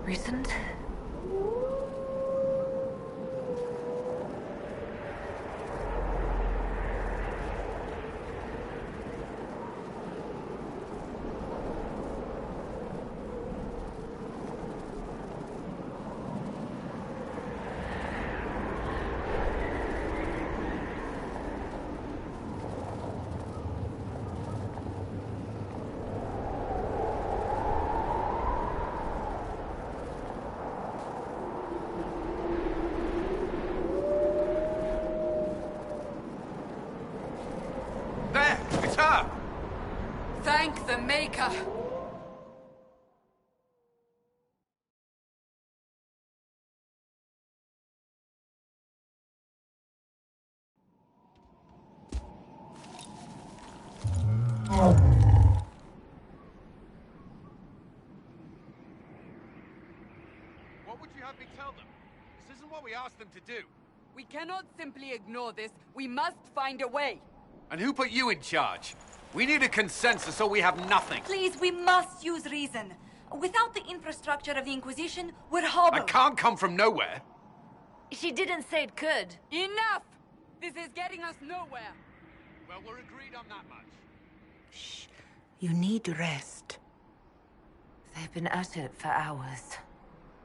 Recent? Thank the Maker! What would you have me tell them? This isn't what we asked them to do. We cannot simply ignore this. We must find a way. And who put you in charge? We need a consensus or we have nothing. Please, we must use reason. Without the infrastructure of the Inquisition, we're I hobbled. can't come from nowhere. She didn't say it could. Enough! This is getting us nowhere. Well, we're agreed on that much. Shh. You need rest. They've been at it for hours.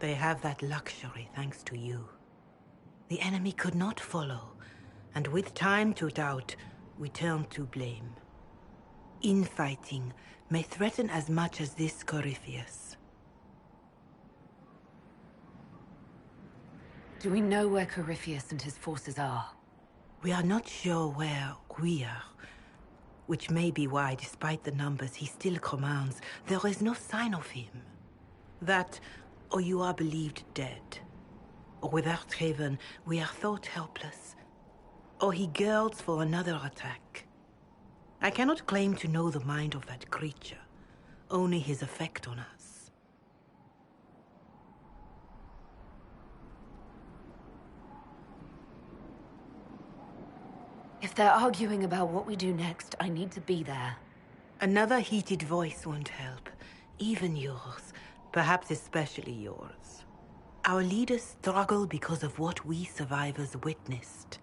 They have that luxury thanks to you. The enemy could not follow, and with time to doubt, we turn to blame. Infighting may threaten as much as this Corypheus. Do we know where Corypheus and his forces are? We are not sure where we are, which may be why, despite the numbers he still commands, there is no sign of him. That, or you are believed dead. Or without Haven, we are thought helpless. Or he girds for another attack. I cannot claim to know the mind of that creature, only his effect on us. If they're arguing about what we do next, I need to be there. Another heated voice won't help, even yours, perhaps especially yours. Our leaders struggle because of what we survivors witnessed.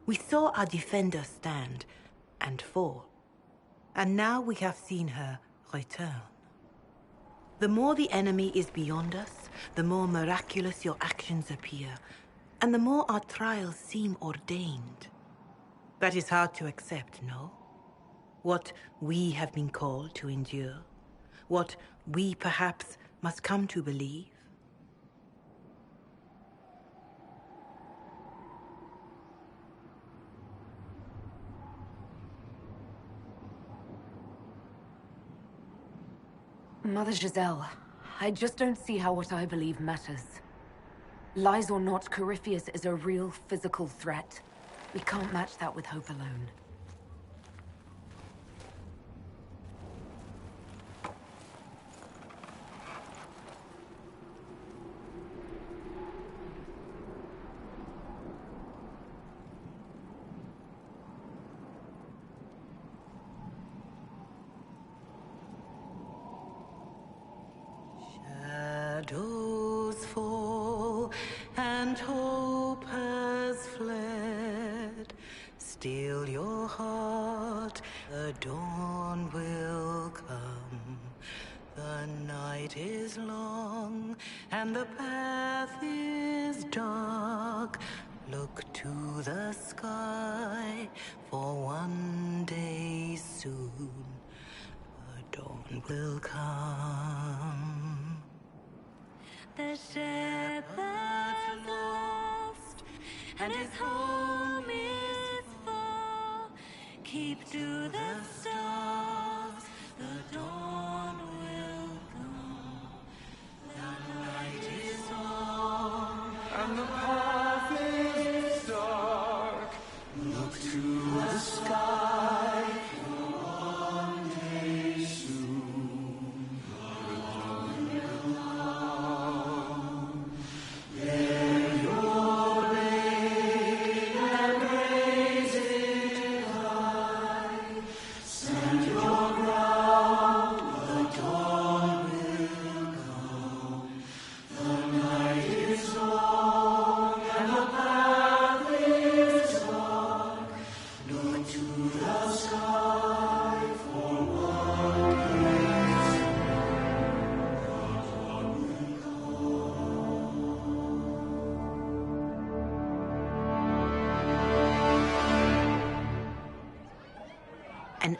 We saw our defender stand and fall. And now we have seen her return. The more the enemy is beyond us, the more miraculous your actions appear, and the more our trials seem ordained. That is hard to accept, no? What we have been called to endure, what we perhaps must come to believe. Mother Giselle, I just don't see how what I believe matters. Lies or not, Corypheus is a real physical threat. We can't match that with hope alone. Shadows fall and hope has fled. Still your heart, the dawn will come. The night is long and the path is dark. Look to the sky, for one day soon the dawn will come. The shepherd's lost, and his home is far. Keep to the stars, the dawn will come. The night is long, And the path is dark. Look to the sky. One day soon, the dawn will come. Bear your blade and raise it high.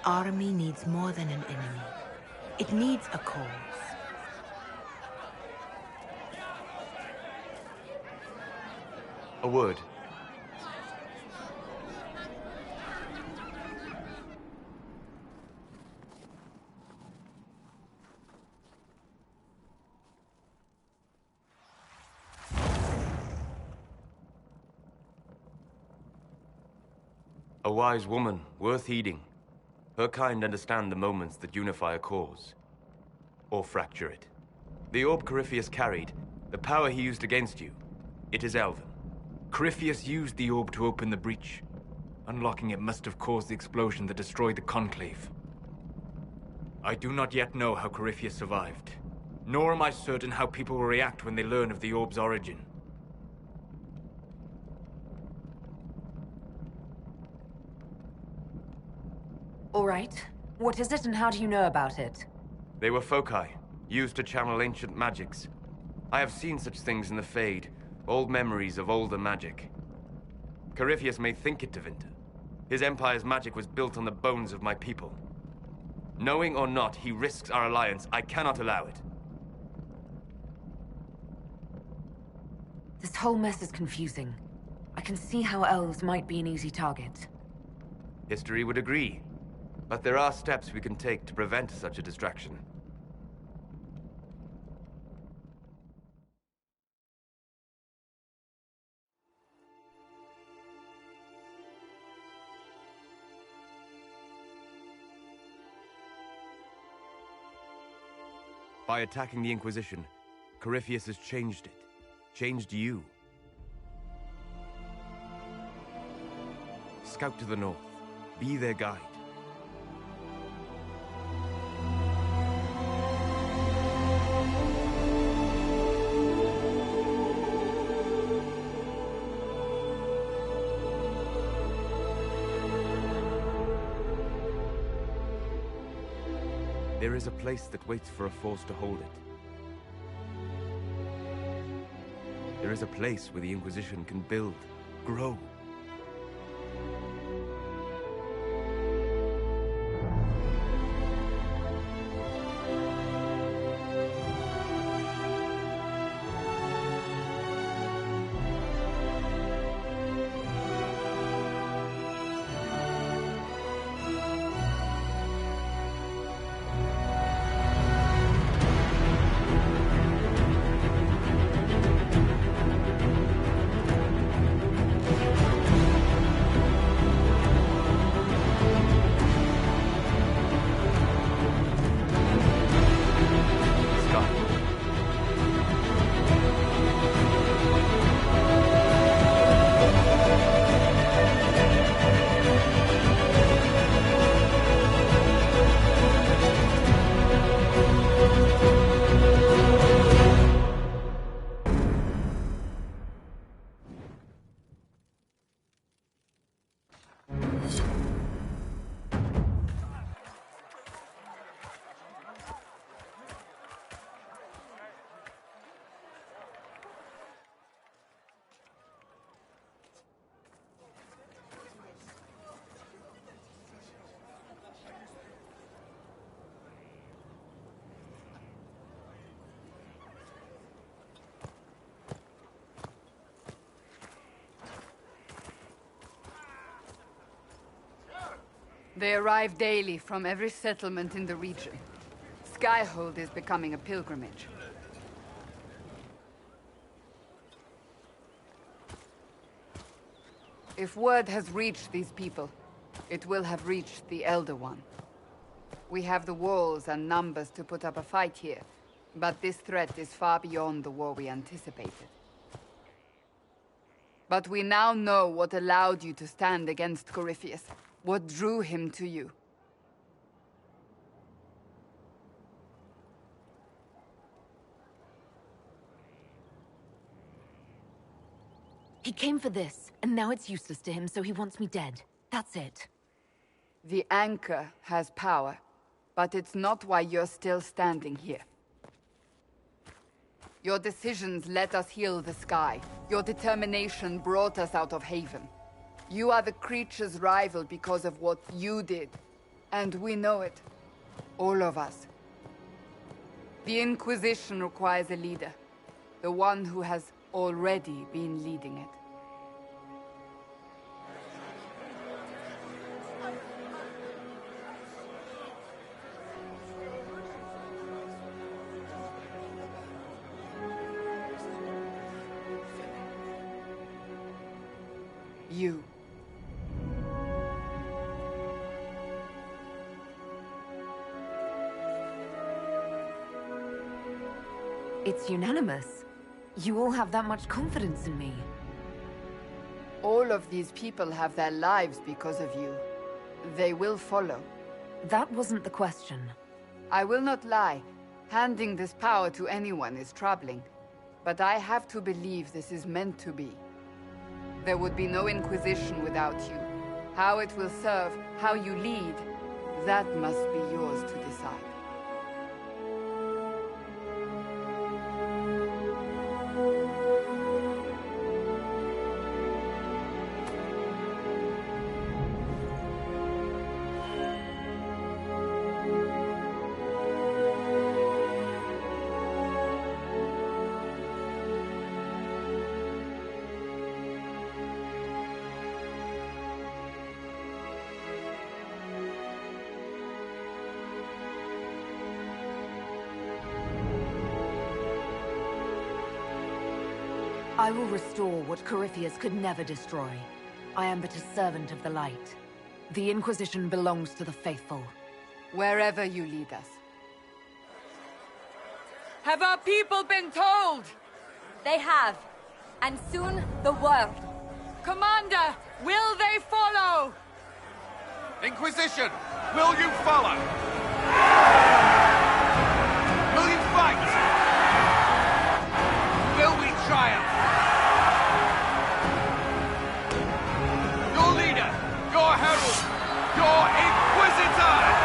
army needs more than an enemy. It needs a cause. A word. A wise woman, worth heeding. Her kind understand the moments that unify a cause. Or fracture it. The orb Corypheus carried, the power he used against you, it is Elven. Corypheus used the orb to open the breach. Unlocking it must have caused the explosion that destroyed the Conclave. I do not yet know how Corypheus survived, nor am I certain how people will react when they learn of the orb's origin. All right. What is it and how do you know about it? They were foci, used to channel ancient magics. I have seen such things in the Fade, old memories of older magic. Corypheus may think it Tevinter. His empire's magic was built on the bones of my people. Knowing or not, he risks our alliance. I cannot allow it. This whole mess is confusing. I can see how elves might be an easy target. History would agree. But there are steps we can take to prevent such a distraction. By attacking the Inquisition, Corypheus has changed it. Changed you. Scout to the north. Be their guide. There is a place that waits for a force to hold it. There is a place where the Inquisition can build, grow. They arrive daily from every settlement in the region. Skyhold is becoming a pilgrimage. If word has reached these people, it will have reached the Elder One. We have the walls and numbers to put up a fight here, but this threat is far beyond the war we anticipated. But we now know what allowed you to stand against Corypheus. What drew him to you? He came for this, and now it's useless to him, so he wants me dead. That's it. The Anchor has power, but it's not why you're still standing here. Your decisions let us heal the sky. Your determination brought us out of Haven. You are the creature's rival because of what you did. And we know it. All of us. The Inquisition requires a leader. The one who has already been leading it. You. It's unanimous. You all have that much confidence in me. All of these people have their lives because of you. They will follow. That wasn't the question. I will not lie. Handing this power to anyone is troubling. But I have to believe this is meant to be. There would be no Inquisition without you. How it will serve, how you lead, that must be yours to decide. I will restore what Corypheus could never destroy. I am but a servant of the light. The Inquisition belongs to the faithful. Wherever you lead us. Have our people been told? They have. And soon, the world. Commander, will they follow? Inquisition, will you follow? Will you fight? Will we triumph? Your leader, your herald, your Inquisitor!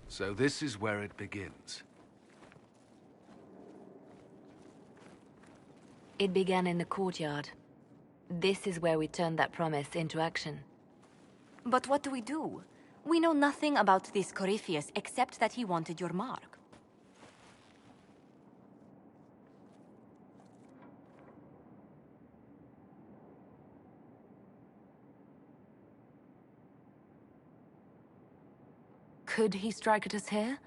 So this is where it begins. It began in the courtyard. This is where we turned that promise into action. But what do we do? We know nothing about this Corypheus except that he wanted your mark. Could he strike at us here?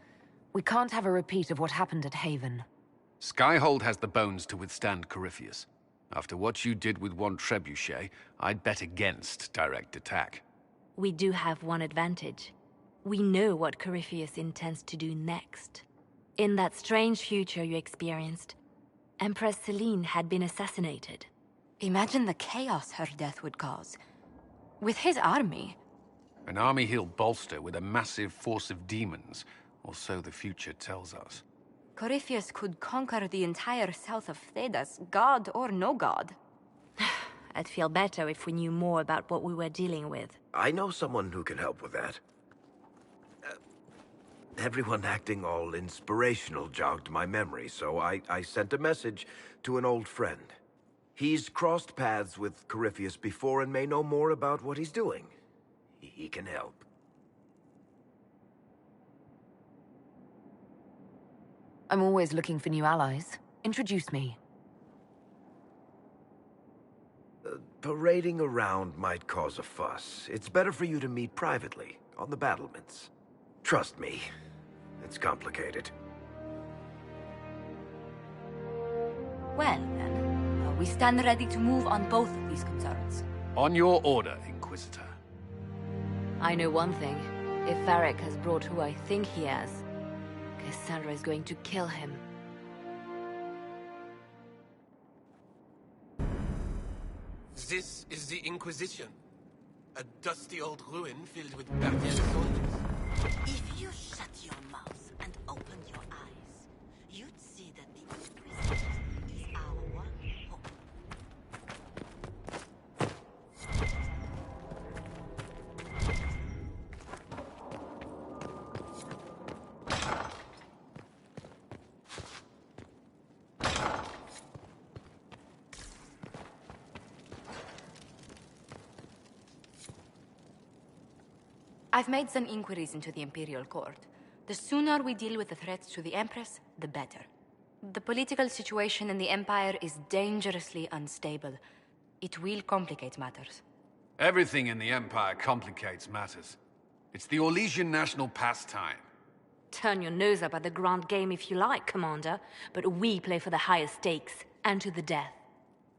We can't have a repeat of what happened at Haven. Skyhold has the bones to withstand Corypheus. After what you did with one trebuchet, I'd bet against direct attack. We do have one advantage. We know what Corypheus intends to do next. In that strange future you experienced, Empress Celine had been assassinated. Imagine the chaos her death would cause. With his army. An army he'll bolster with a massive force of demons, or so the future tells us. Corypheus could conquer the entire south of Thedas, god or no god. I'd feel better if we knew more about what we were dealing with. I know someone who can help with that. Everyone acting all inspirational jogged my memory, so I sent a message to an old friend. He's crossed paths with Corypheus before and may know more about what he's doing. He can help. I'm always looking for new allies. Introduce me. Parading around might cause a fuss. It's better for you to meet privately, on the battlements. Trust me, it's complicated. Well, then, we stand ready to move on both of these concerns. On your order, Inquisitor. I know one thing. If Varric has brought who I think he has, Cassandra is going to kill him. the Inquisition. A dusty old ruin filled with Bardiel soldiers. If you shut your mouth and open your eyes, you'd see that the Inquisition is our one hope. I've made some inquiries into the Imperial Court. The sooner we deal with the threats to the Empress, the better. The political situation in the Empire is dangerously unstable. It will complicate matters. Everything in the Empire complicates matters. It's the Orlesian national pastime. Turn your nose up at the grand game if you like, Commander, but we play for the highest stakes, and to the death.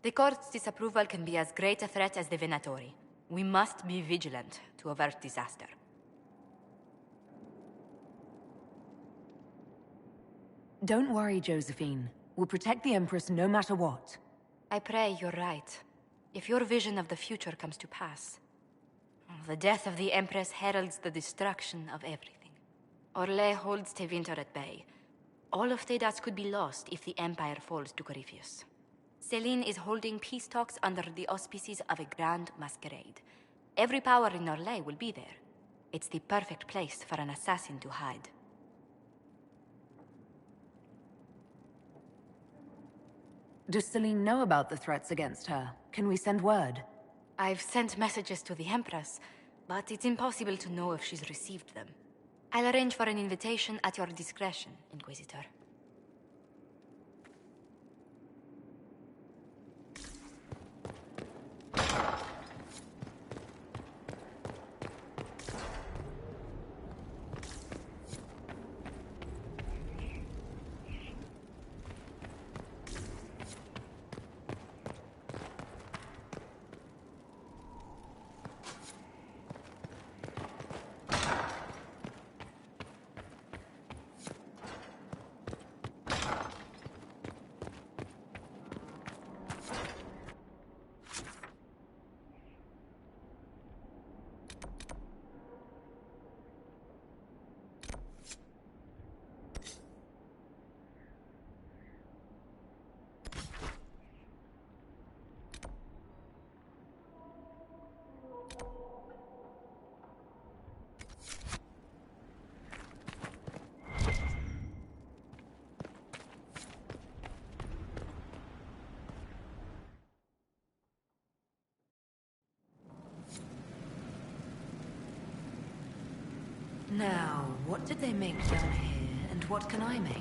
The Court's disapproval can be as great a threat as the Venatori. We must be vigilant to avert disaster. Don't worry, Josephine. We'll protect the Empress no matter what. I pray you're right. If your vision of the future comes to pass, the death of the Empress heralds the destruction of everything. Orlais holds Tevinter at bay. All of Thedas could be lost if the Empire falls to Corypheus. Celine is holding peace talks under the auspices of a grand masquerade. Every power in Orlais will be there. It's the perfect place for an assassin to hide. Does Celine know about the threats against her? Can we send word? I've sent messages to the Empress, but it's impossible to know if she's received them. I'll arrange for an invitation at your discretion, Inquisitor. Now, what did they make down here, and what can I make?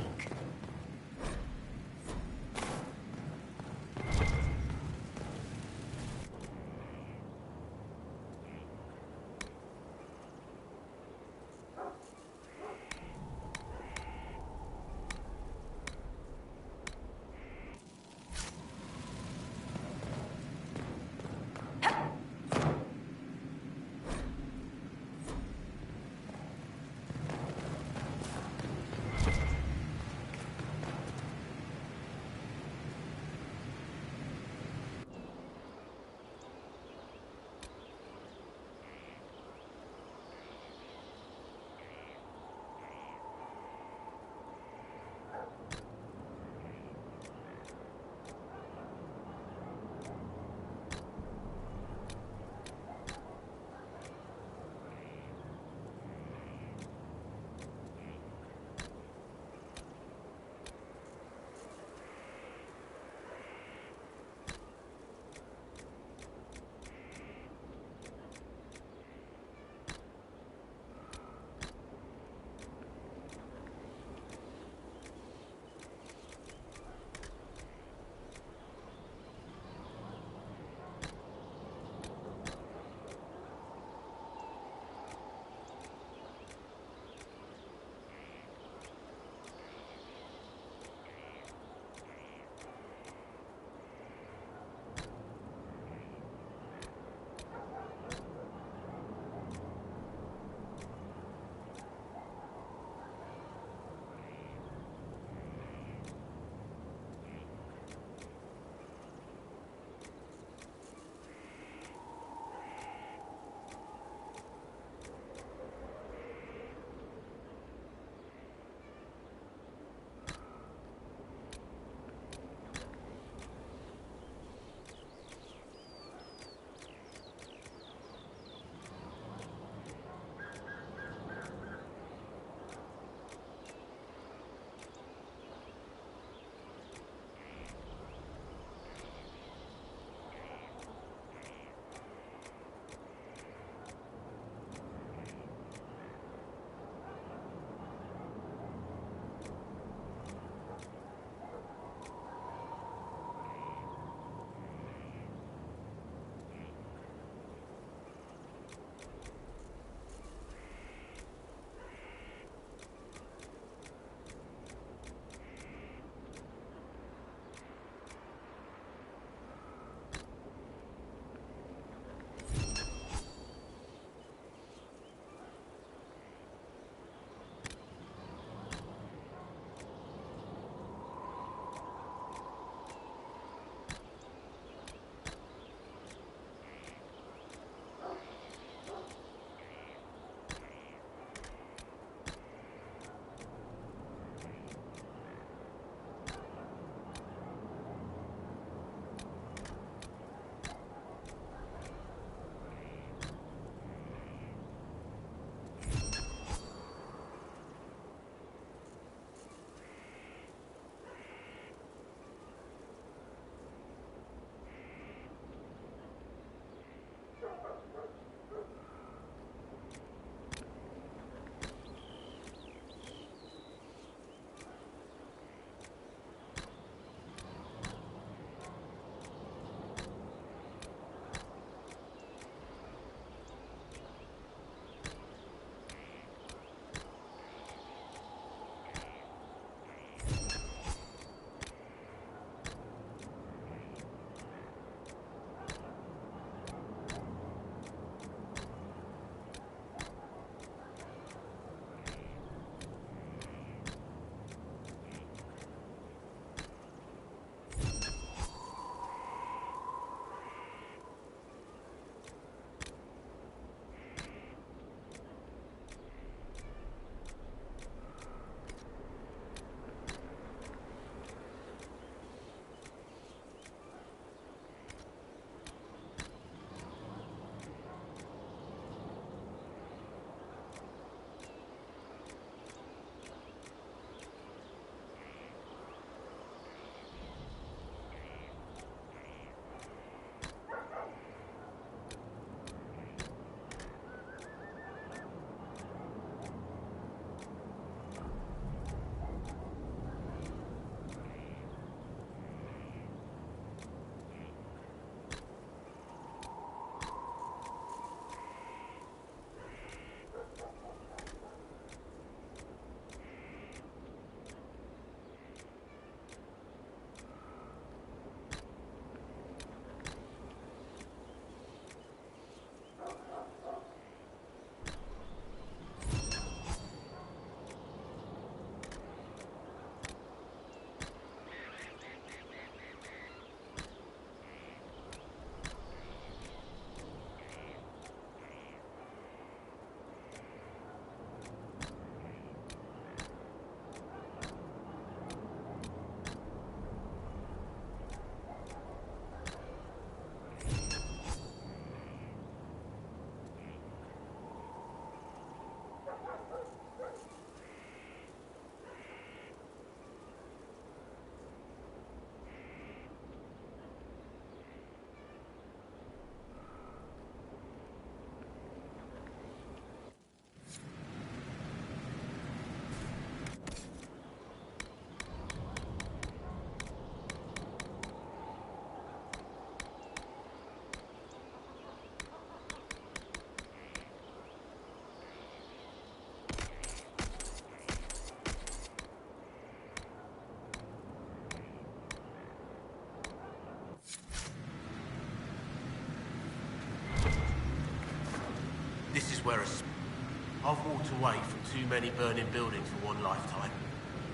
where I've walked away from too many burning buildings for one lifetime.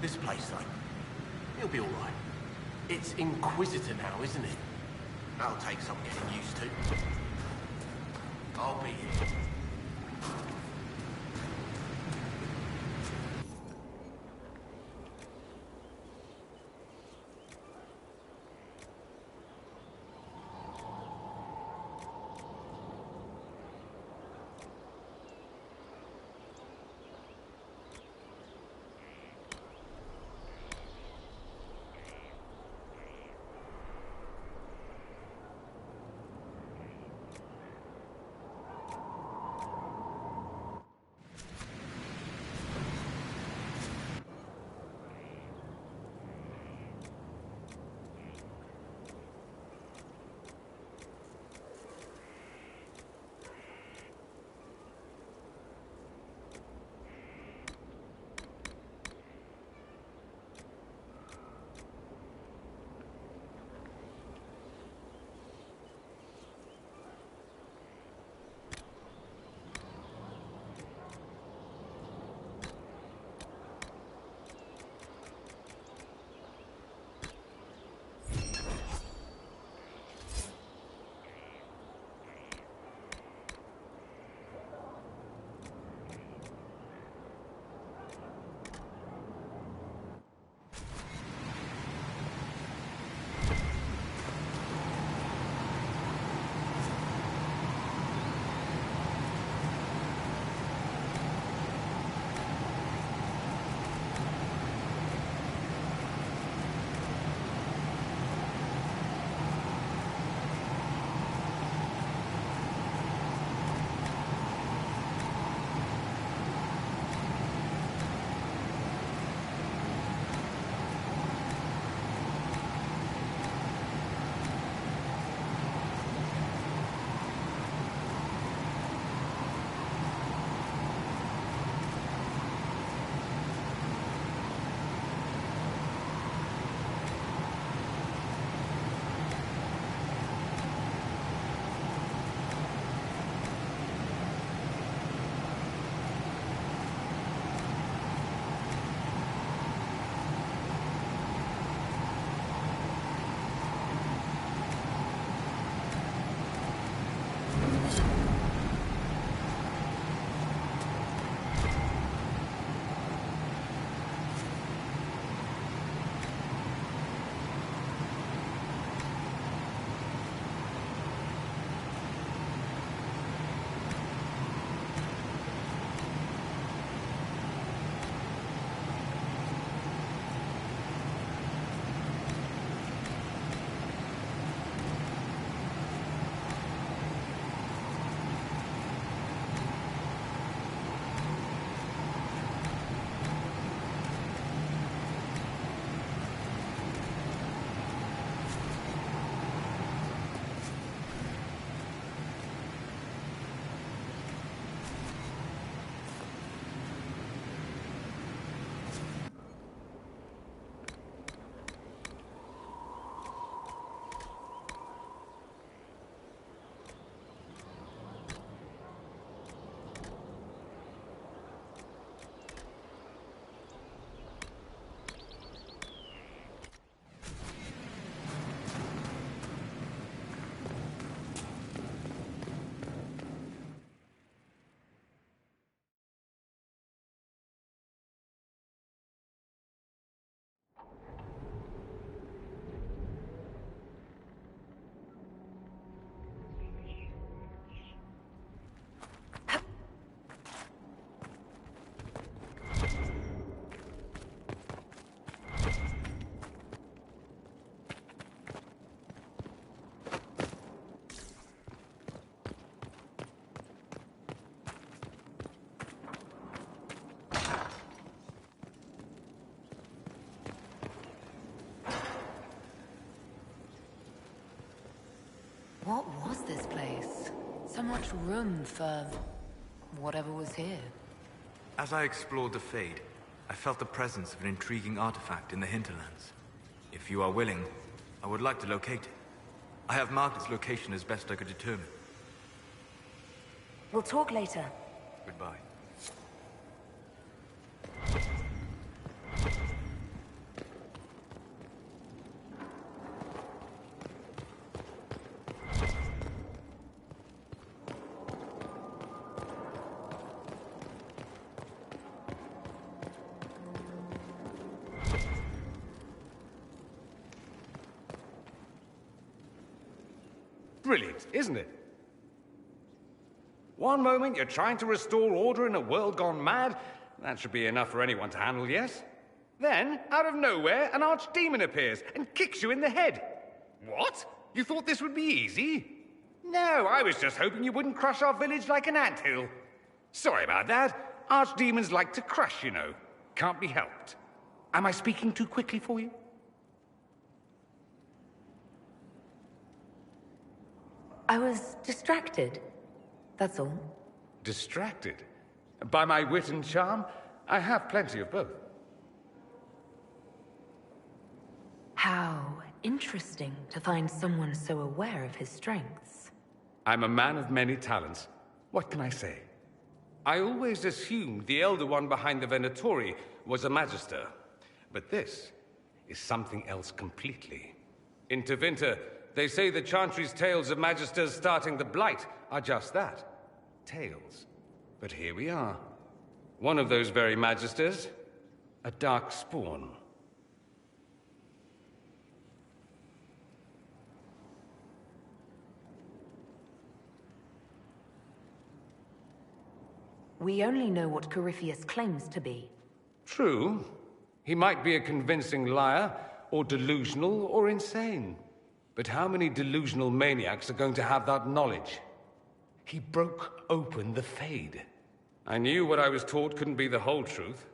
This place, though, it'll be alright. It's Inquisitor now, isn't it? That'll take some getting used to. I'll be here. What was this place? So much room for whatever was here. As I explored the Fade, I felt the presence of an intriguing artifact in the hinterlands. If you are willing, I would like to locate it. I have marked its location as best I could determine. We'll talk later. Goodbye. Brilliant, isn't it? One moment you're trying to restore order in a world gone mad. That should be enough for anyone to handle, yes? Then, out of nowhere, an archdemon appears and kicks you in the head. What? You thought this would be easy? No, I was just hoping you wouldn't crush our village like an anthill. Sorry about that. Archdemons like to crush, you know. Can't be helped. Am I speaking too quickly for you? I was distracted. That's all. Distracted? By my wit and charm? I have plenty of both. How interesting to find someone so aware of his strengths. I'm a man of many talents. What can I say? I always assumed the Elder One behind the Venatori was a Magister. But this is something else completely. In Tevinter, they say the Chantry's tales of Magisters starting the Blight are just that. Tales. But here we are. One of those very Magisters. A dark spawn. We only know what Corypheus claims to be. True. He might be a convincing liar, or delusional, or insane. But how many delusional maniacs are going to have that knowledge? He broke open the Fade. I knew what I was taught couldn't be the whole truth,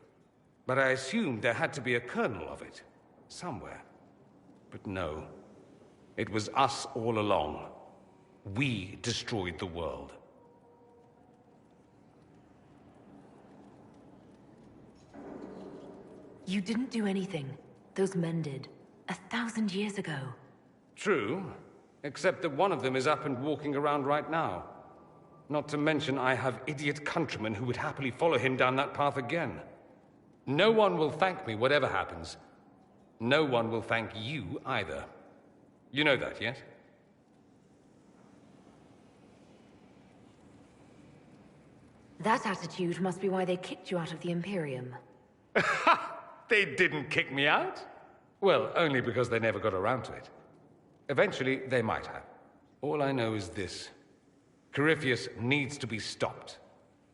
but I assumed there had to be a kernel of it, somewhere. But no. It was us all along. We destroyed the world. You didn't do anything. Those men did. 1,000 years ago. True, except that one of them is up and walking around right now. Not to mention I have idiot countrymen who would happily follow him down that path again. No one will thank me whatever happens. No one will thank you either. You know that, yes? That attitude must be why they kicked you out of the Imperium. They didn't kick me out? Well, only because they never got around to it. Eventually, they might have. All I know is this. Corypheus needs to be stopped.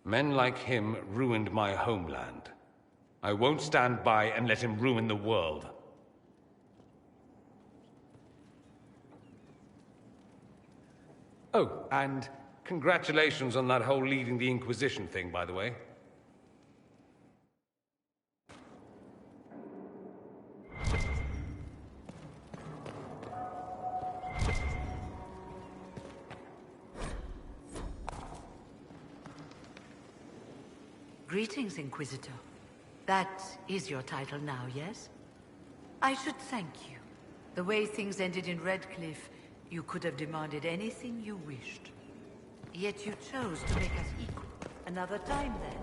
Men like him ruined my homeland. I won't stand by and let him ruin the world. Oh, and congratulations on that whole leading the Inquisition thing, by the way. Greetings, Inquisitor. That is your title now, yes? I should thank you. The way things ended in Redcliffe, you could have demanded anything you wished. Yet you chose to make us equal. Another time, then.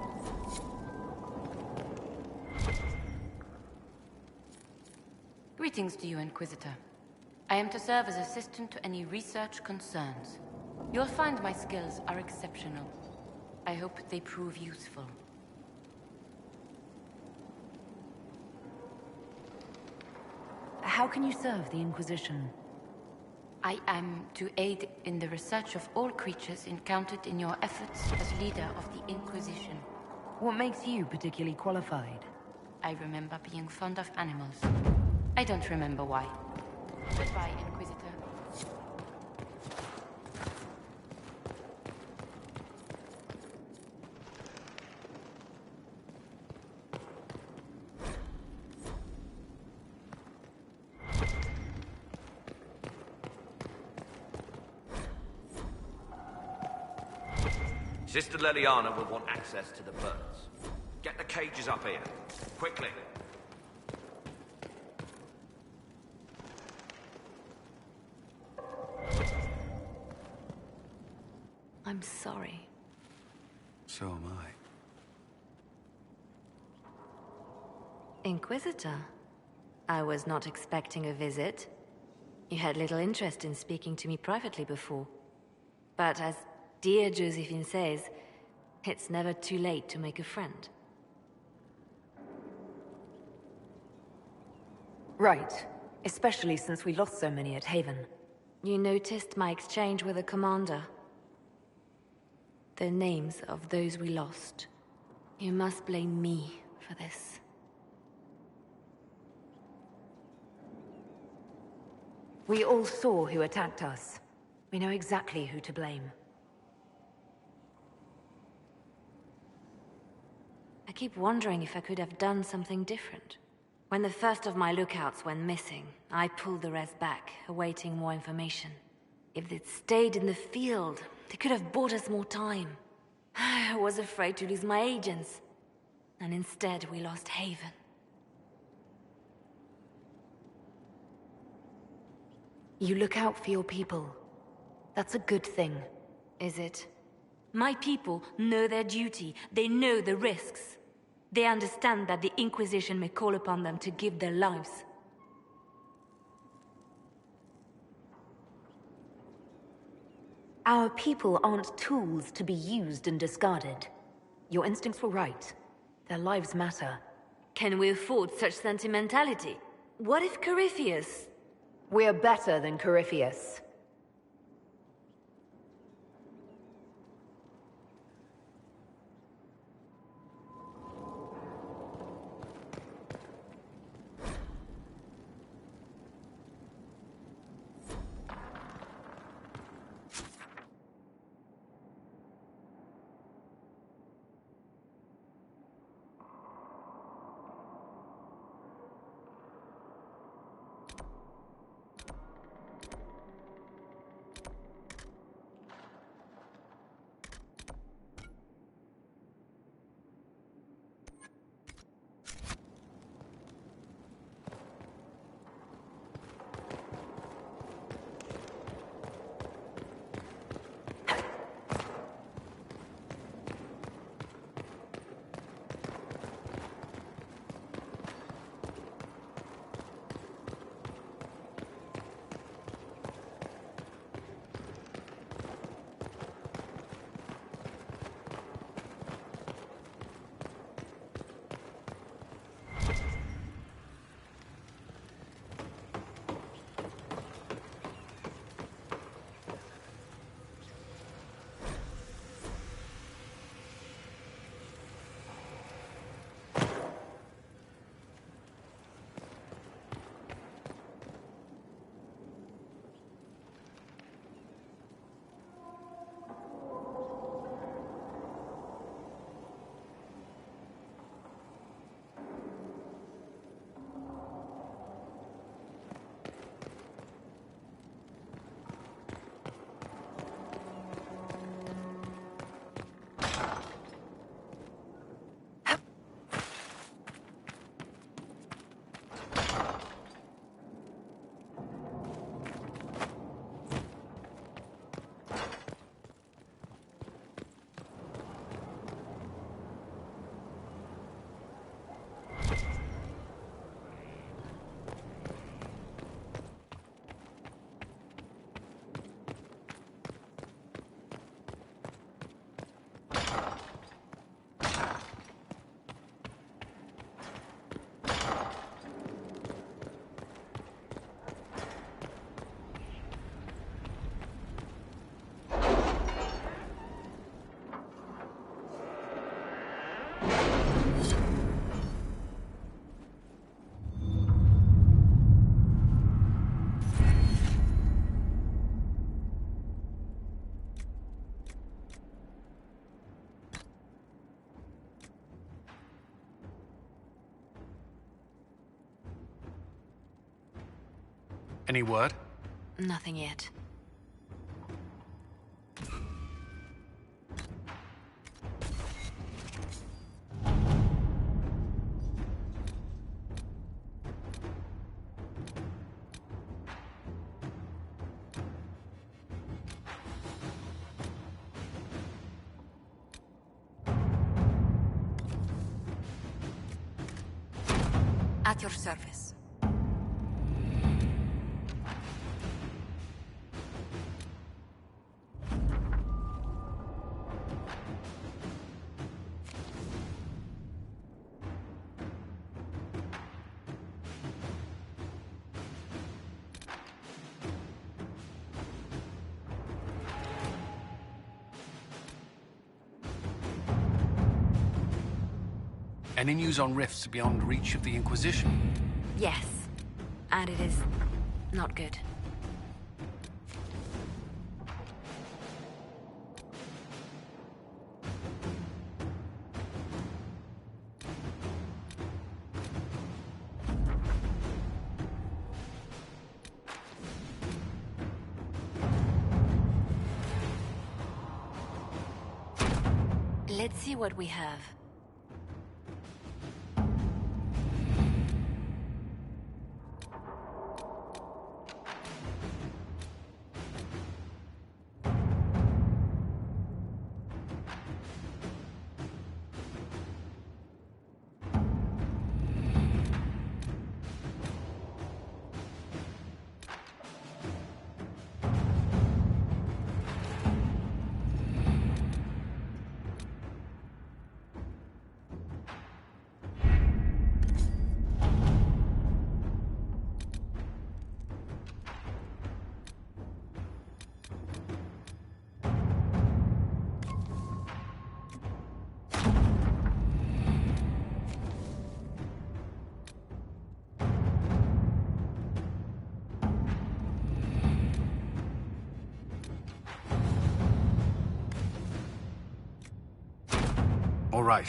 Greetings to you, Inquisitor. I am to serve as assistant to any research concerns. You'll find my skills are exceptional. I hope they prove useful. How can you serve the Inquisition? I am to aid in the research of all creatures encountered in your efforts as leader of the Inquisition. What makes you particularly qualified? I remember being fond of animals. I don't remember why. Goodbye, Inquisitor. Sister Leliana will want access to the birds. Get the cages up here. Quickly. I'm sorry. So am I. Inquisitor? I was not expecting a visit. You had little interest in speaking to me privately before. But as dear Josephine says, it's never too late to make a friend. Right. Especially since we lost so many at Haven. You noticed my exchange with the commander. The names of those we lost. You must blame me for this. We all saw who attacked us. We know exactly who to blame. I keep wondering if I could have done something different. When the first of my lookouts went missing, I pulled the rest back, awaiting more information. If they'd stayed in the field, they could have bought us more time. I was afraid to lose my agents. And instead, we lost Haven. You look out for your people. That's a good thing. Is it? My people know their duty. They know the risks. They understand that the Inquisition may call upon them to give their lives. Our people aren't tools to be used and discarded. Your instincts were right. Their lives matter. Can we afford such sentimentality? What if Corypheus... We're better than Corypheus. Any word? Nothing yet. At your service. Any news on rifts beyond reach of the Inquisition? Yes. And it is not good. Let's see what we have. All right.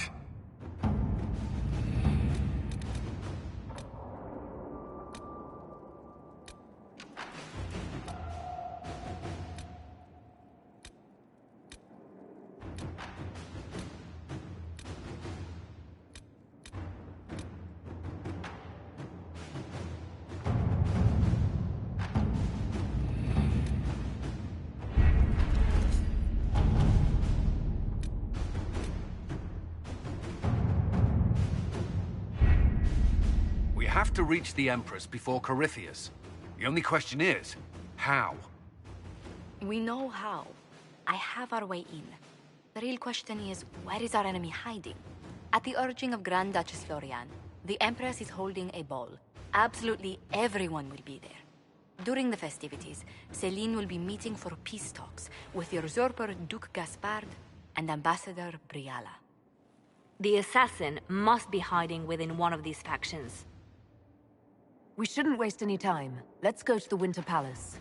We have to reach the Empress before Corypheus. The only question is, how? We know how. I have our way in. The real question is, where is our enemy hiding? At the urging of Grand Duchess Florian, the Empress is holding a ball. Absolutely everyone will be there. During the festivities, Céline will be meeting for peace talks with the usurper Duke Gaspard and Ambassador Briala. The assassin must be hiding within one of these factions. We shouldn't waste any time. Let's go to the Winter Palace.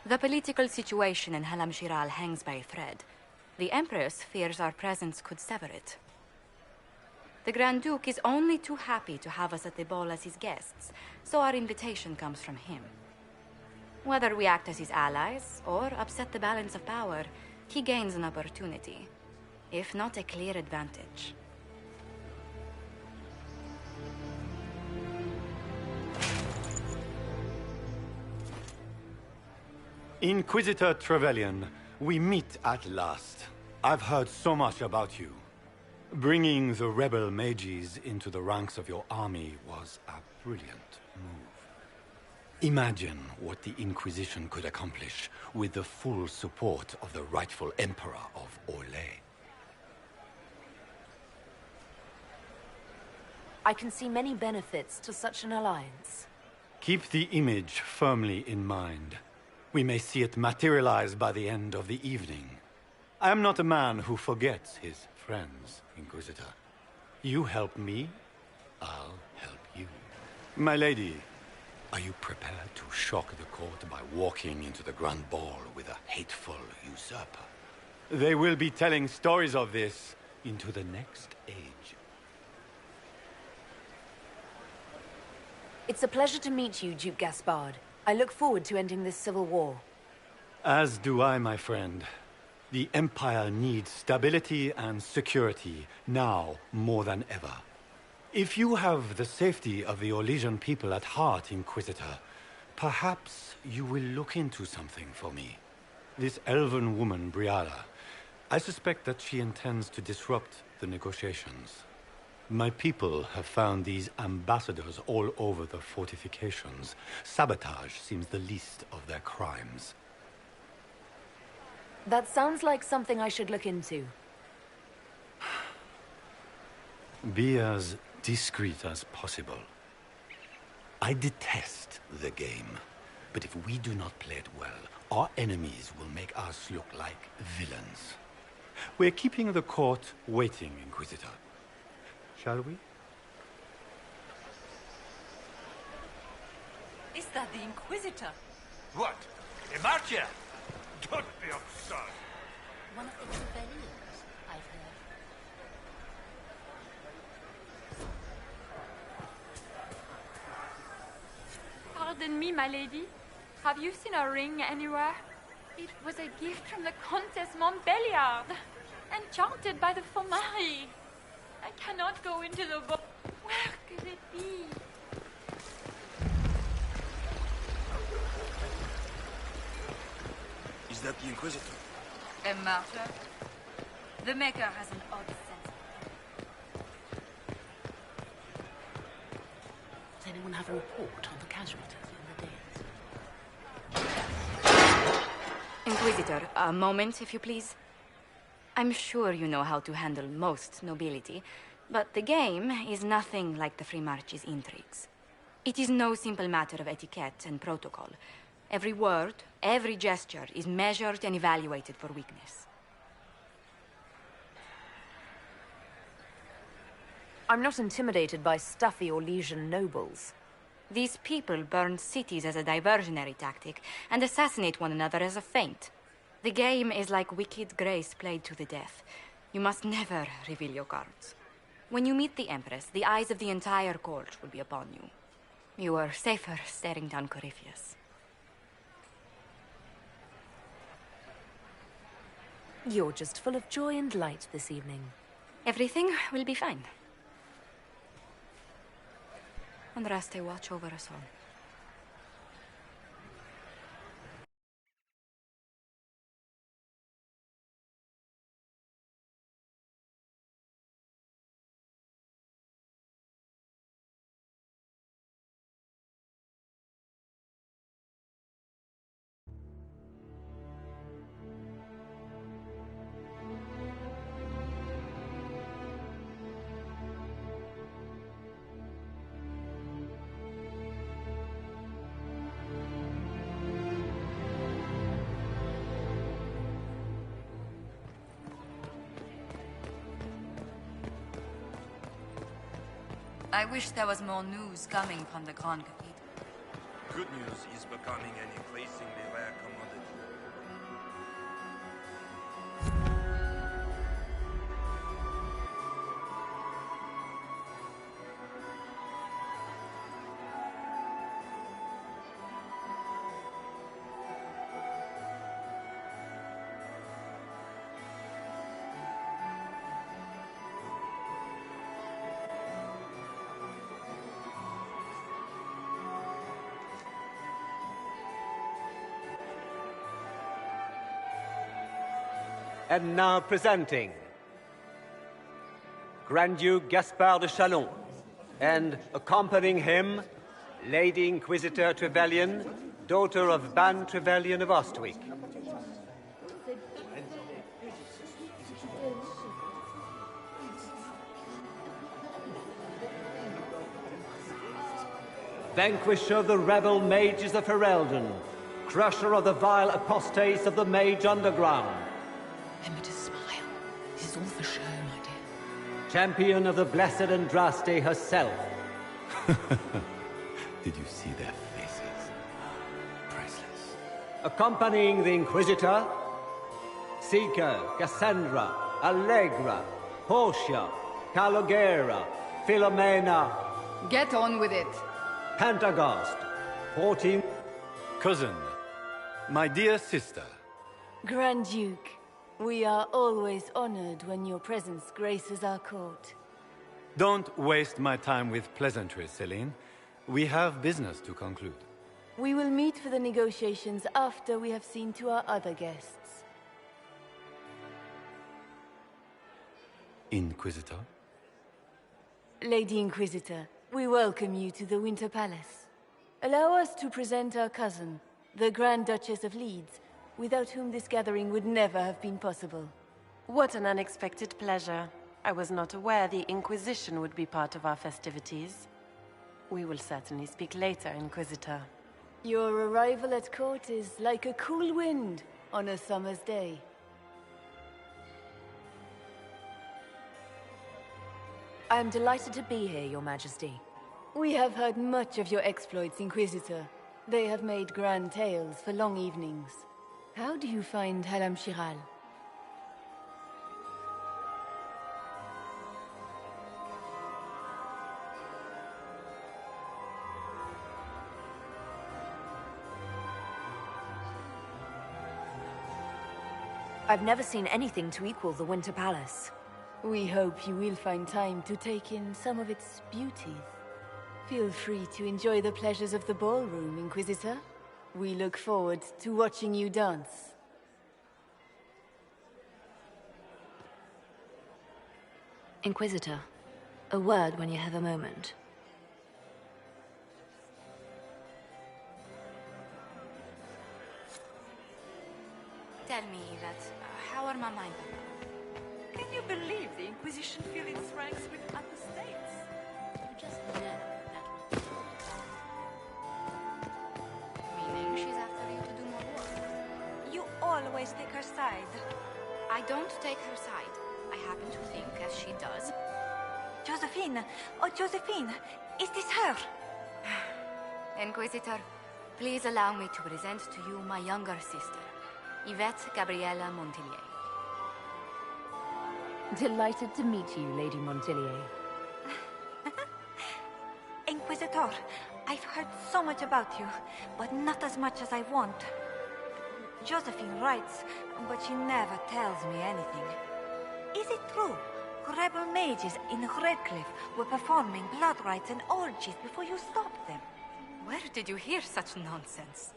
The political situation in Halam Shiral hangs by a thread. The Empress fears our presence could sever it. The Grand Duke is only too happy to have us at the ball as his guests, so our invitation comes from him. Whether we act as his allies or upset the balance of power, he gains an opportunity, if not a clear advantage. Inquisitor Trevelyan, we meet at last. I've heard so much about you. Bringing the rebel mages into the ranks of your army was a brilliant move. Imagine what the Inquisition could accomplish with the full support of the rightful Emperor of Orlais. I can see many benefits to such an alliance. Keep the image firmly in mind. We may see it materialize by the end of the evening. I am not a man who forgets his friends, Inquisitor. You help me, I'll help you. My lady, are you prepared to shock the court by walking into the Grand Ball with a hateful usurper? They will be telling stories of this into the next age. It's a pleasure to meet you, Duke Gaspard. I look forward to ending this civil war. As do I, my friend. The Empire needs stability and security, now more than ever. If you have the safety of the Orlesian people at heart, Inquisitor, perhaps you will look into something for me. This elven woman, Briara, I suspect that she intends to disrupt the negotiations. My people have found these ambassadors all over the fortifications. Sabotage seems the least of their crimes. That sounds like something I should look into. Be as discreet as possible. I detest the game, but if we do not play it well, our enemies will make us look like villains. We're keeping the court waiting, Inquisitor. Shall we? Is that the Inquisitor? What? Emartia? Don't be absurd. One of the Trevellians, I've heard. Pardon me, my lady. Have you seen a ring anywhere? It was a gift from the Countess Montbelliard, enchanted by the Fomari. I cannot go into the vault. Where could it be? Is that the Inquisitor? A martyr? The Maker has an odd sense. Does anyone have a report on the casualties in the days? Inquisitor, a moment, if you please. I'm sure you know how to handle most nobility, but the game is nothing like the Free March's intrigues. It is no simple matter of etiquette and protocol. Every word, every gesture is measured and evaluated for weakness. I'm not intimidated by stuffy Orlesian nobles. These people burn cities as a diversionary tactic and assassinate one another as a feint. The game is like wicked grace played to the death. You must never reveal your cards. When you meet the Empress, the eyes of the entire court will be upon you. You are safer staring down Corypheus. You're just full of joy and light this evening. Everything will be fine. Andraste, watch over us all. I wish there was more news coming from the Grand Cathedral. Good news is becoming an increasingly rare commodity. And now presenting Grand Duke Gaspard de Chalon, and accompanying him, Lady Inquisitor Trevelyan, daughter of Ban Trevelyan of Ostwick. vanquisher of the rebel mages of Ferelden, crusher of the vile apostates of the Mage Underground. Remember to smile. This is all for show, my dear. Champion of the Blessed Andraste herself. Did you see their faces? Priceless. Accompanying the Inquisitor, Seeker, Cassandra, Allegra, Portia, Calogera, Philomena. Get on with it. Pantagast, 14. Cousin, my dear sister. Grand Duke, we are always honored when your presence graces our court. Don't waste my time with pleasantries, Celine. We have business to conclude. We will meet for the negotiations after we have seen to our other guests. Inquisitor? Lady Inquisitor, we welcome you to the Winter Palace. Allow us to present our cousin, the Grand Duchess of Leeds, without whom this gathering would never have been possible. What an unexpected pleasure. I was not aware the Inquisition would be part of our festivities. We will certainly speak later, Inquisitor. Your arrival at court is like a cool wind on a summer's day. I am delighted to be here, Your Majesty. We have heard much of your exploits, Inquisitor. They have made grand tales for long evenings. How do you find Halam Shiral? I've never seen anything to equal the Winter Palace. We hope you will find time to take in some of its beauties. Feel free to enjoy the pleasures of the ballroom, Inquisitor. We look forward to watching you dance. Inquisitor, a word when you have a moment. Tell me, Yvette, how are Mama and Papa? Can you believe the Inquisition fill its ranks with apostates? You just know that. Meaning she's after you to do more work. You always take her side. I don't take her side. I happen to think as she does. Josephine! Oh, Josephine! Is this her? Inquisitor, please allow me to present to you my younger sister, Yvette Gabriella Montillier. Delighted to meet you, Lady Montillier. Inquisitor, I've heard so much about you, but not as much as I want. Josephine writes, but she never tells me anything. Is it true? Rebel mages in Redcliffe were performing blood rites and orgies before you stopped them. Where did you hear such nonsense?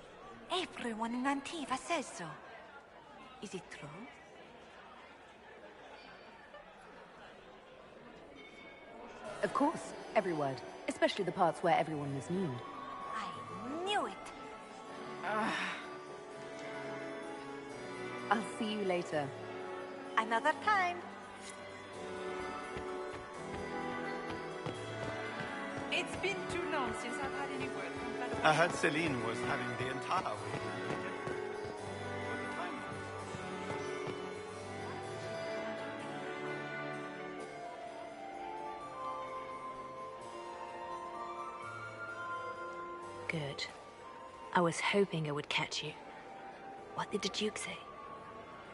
Everyone in Antiva says so. Is it true? Of course, every word. Especially the parts where everyone was nude. I knew it. I'll see you later. Another time. It's been too long since I've had any word from Valerie. I heard Celine was having the entire week. Good. I was hoping I would catch you. What did the Duke say?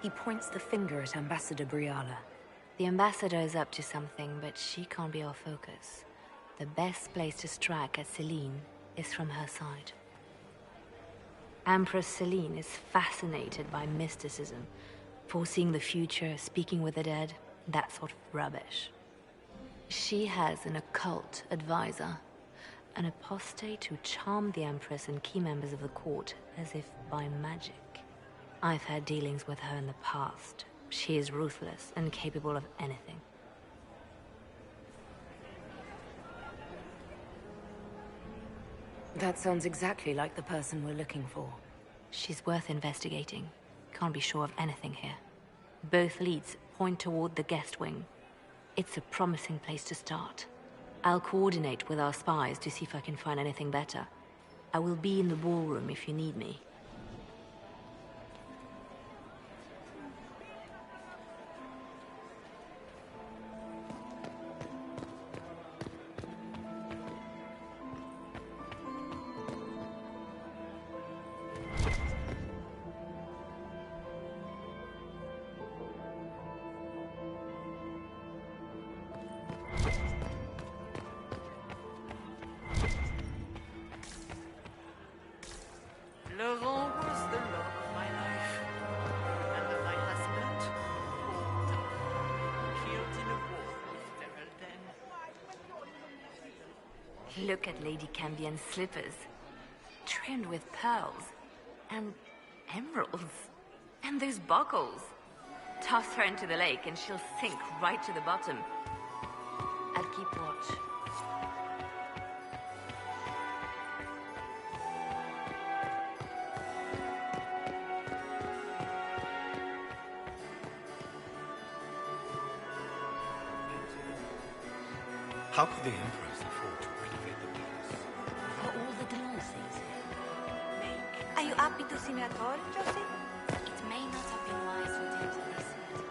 He points the finger at Ambassador Briala. The Ambassador is up to something, but she can't be our focus. The best place to strike at Celine is from her side. Empress Celine is fascinated by mysticism, foreseeing the future, speaking with the dead, that sort of rubbish. She has an occult advisor, an apostate who charmed the Empress and key members of the court as if by magic. I've had dealings with her in the past. She is ruthless and capable of anything. That sounds exactly like the person we're looking for. She's worth investigating. Can't be sure of anything here. Both leads point toward the guest wing. It's a promising place to start. I'll coordinate with our spies to see if I can find anything better. I will be in the ballroom if you need me. Laurent was the love of my life, and of my husband, killed in a war with Ferelden. Look at Lady Cambion's slippers. Trimmed with pearls. And emeralds. And those buckles. Toss her into the lake and she'll sink right to the bottom. I'll keep watch. How could the Empress afford to renovate the palace? For all the Delancey's. Are you happy to see me at all, Josie? It may not have been wise for them to listen to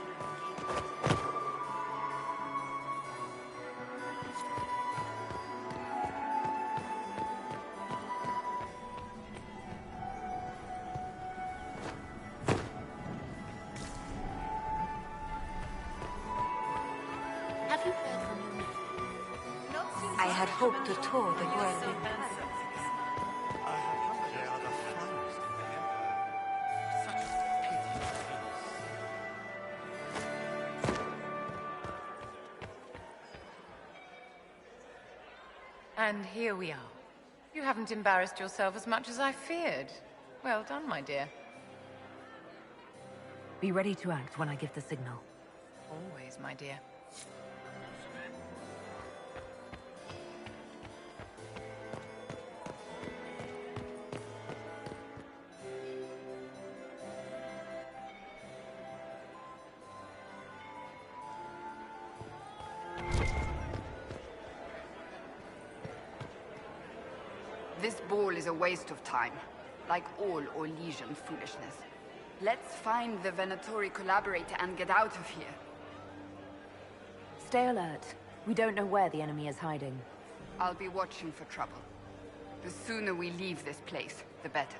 Have you heard from your nephew? I had hoped to tour the world with They are the finest in the Empire. Such a pity to And here we are. You haven't embarrassed yourself as much as I feared. Well done, my dear. Be ready to act when I give the signal. Always, my dear. This ball is a waste of time, like all Orlesian foolishness. Let's find the Venatori collaborator and get out of here. Stay alert. We don't know where the enemy is hiding. I'll be watching for trouble. The sooner we leave this place, the better.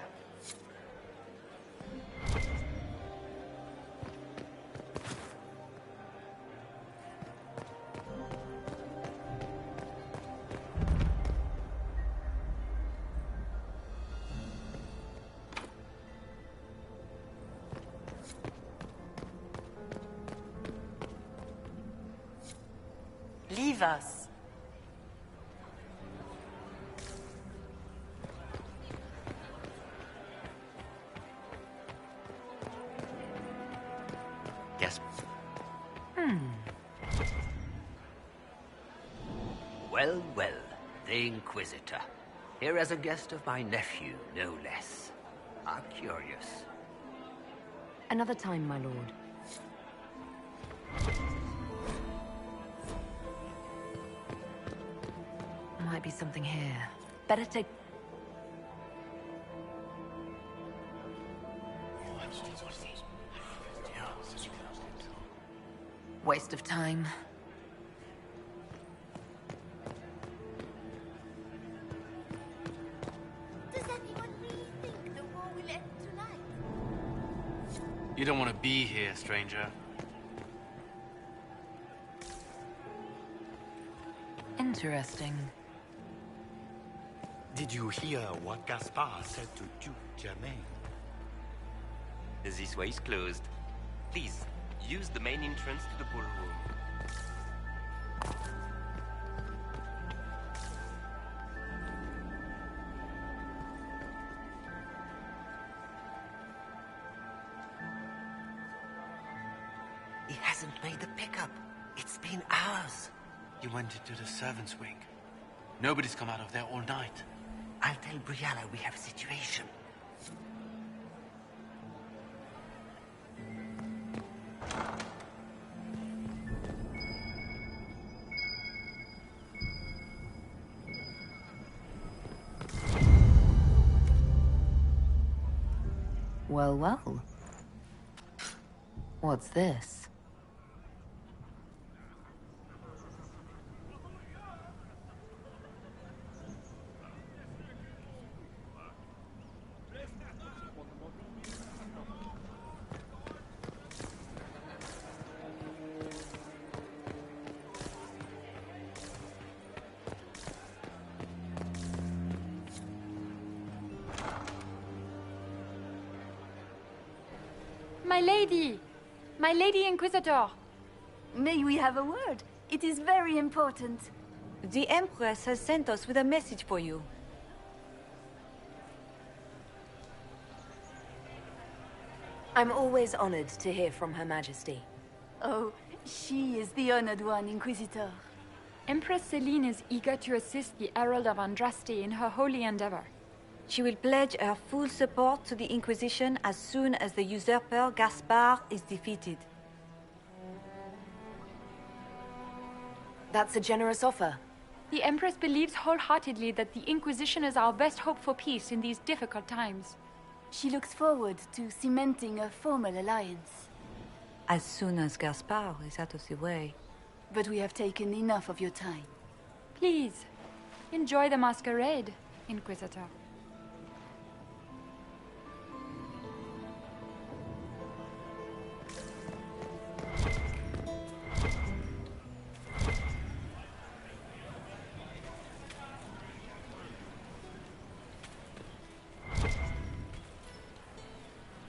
Leave us. Yes. Well, well, the Inquisitor. Here as a guest of my nephew, no less. How curious. Another time, my lord. Might be something here. Better take... Waste of time. Does anyone really think the war will end tonight? You don't want to be here, stranger. Interesting. Did you hear what Gaspard said to Duke Germain? This way is closed. Please, use the main entrance to the ballroom. He hasn't made the pickup. It's been hours. You went into the servants' wing. Nobody's come out of there all night. I'll tell Brianna we have a situation. Well, well. What's this? My lady! My lady Inquisitor! May we have a word? It is very important. The Empress has sent us with a message for you. I'm always honored to hear from Her Majesty. Oh, she is the honored one, Inquisitor. Empress Celine is eager to assist the Herald of Andraste in her holy endeavor. She will pledge her full support to the Inquisition as soon as the usurper Gaspard is defeated. That's a generous offer. The Empress believes wholeheartedly that the Inquisition is our best hope for peace in these difficult times. She looks forward to cementing a formal alliance. As soon as Gaspard is out of the way. But we have taken enough of your time. Please, enjoy the masquerade, Inquisitor.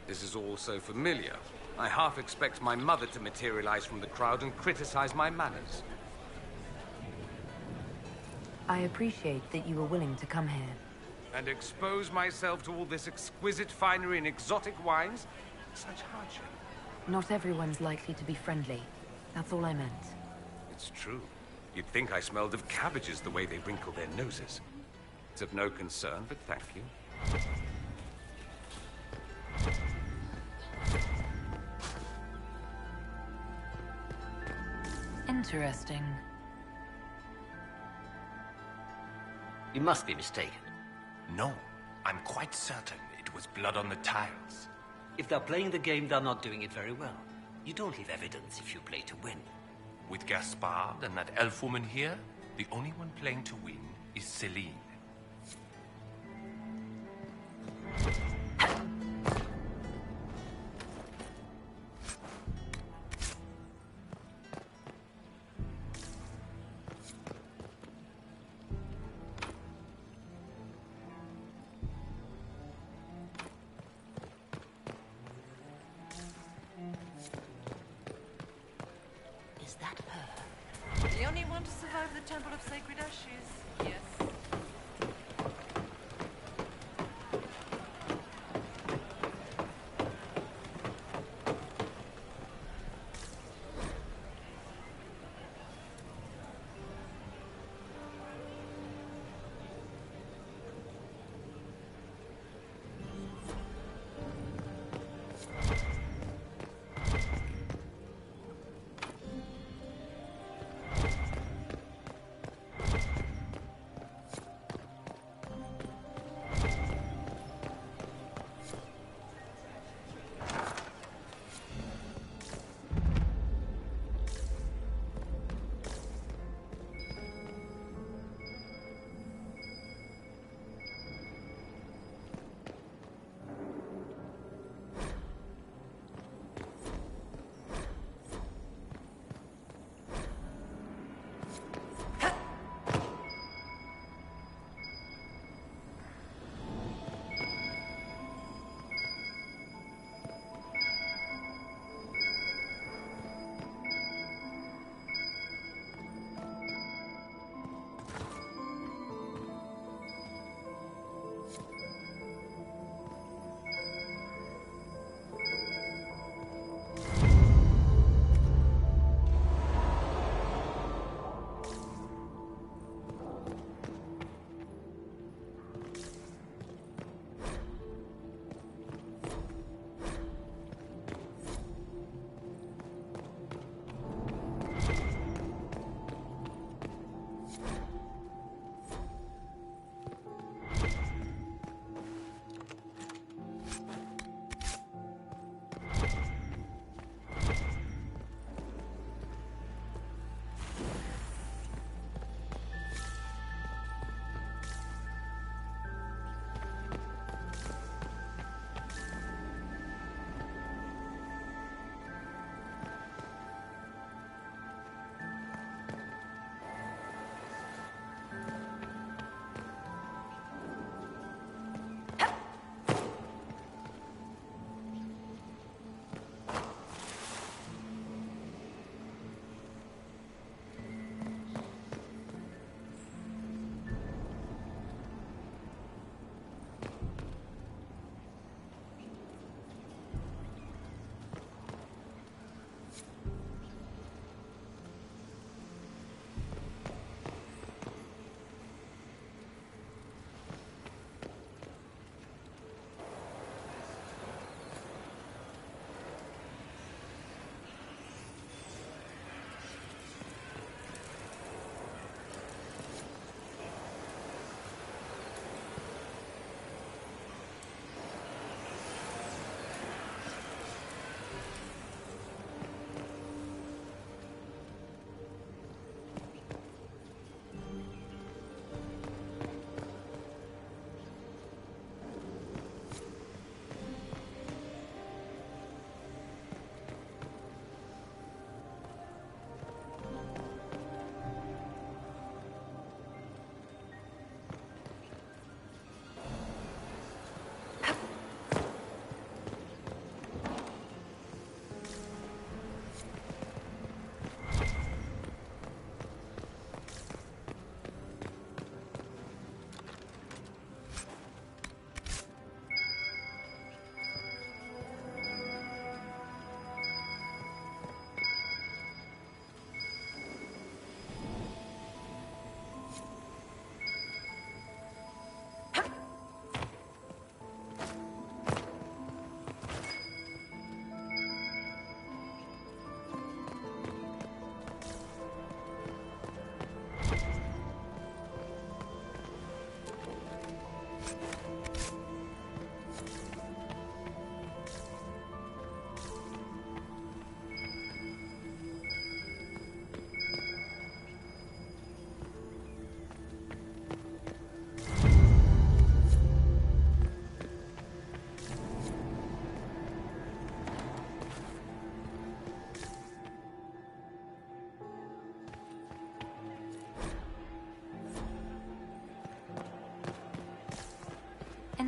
This is all so familiar. I half expect my mother to materialize from the crowd and criticize my manners. I appreciate that you were willing to come here. And expose myself to all this exquisite finery and exotic wines? Such hardship. Not everyone's likely to be friendly. That's all I meant. It's true. You'd think I smelled of cabbages the way they wrinkle their noses. It's of no concern, but thank you. Interesting. You must be mistaken. No, I'm quite certain it was blood on the tiles. If they're playing the game, they're not doing it very well. You don't leave evidence if you play to win. With Gaspard and that elf woman here, the only one playing to win is Celine. Is that her? The only one to survive the Temple of Sacred Ashes. Yes.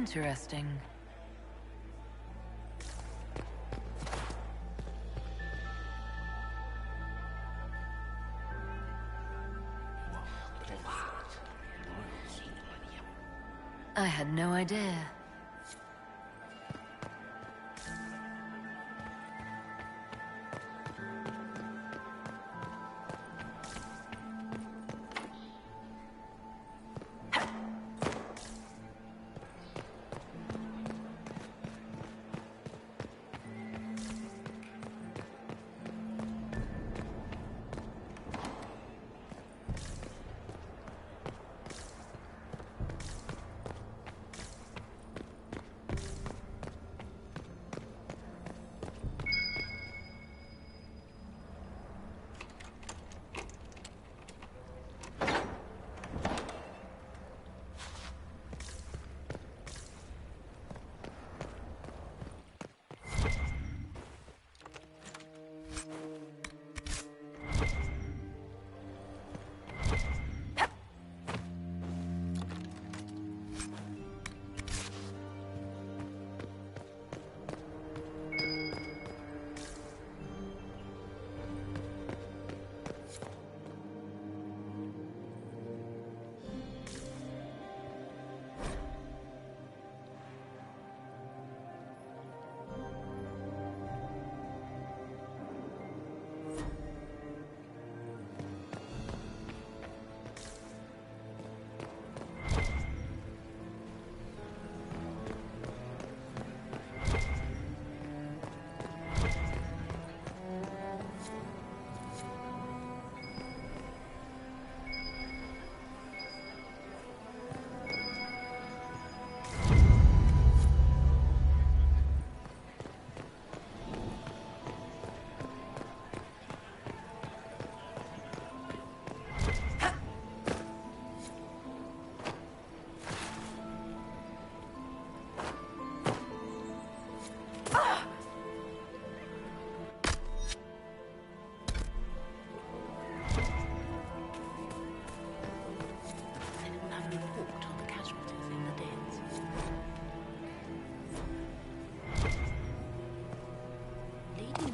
Interesting. I had no idea.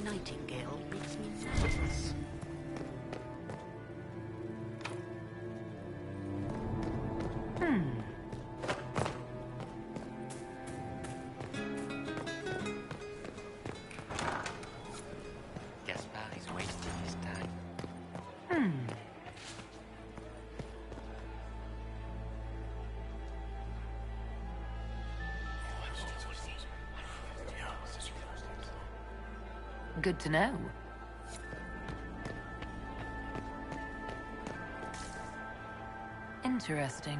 Nightingale makes me nervous. Gaspard is wasting his time. Good to know. Interesting.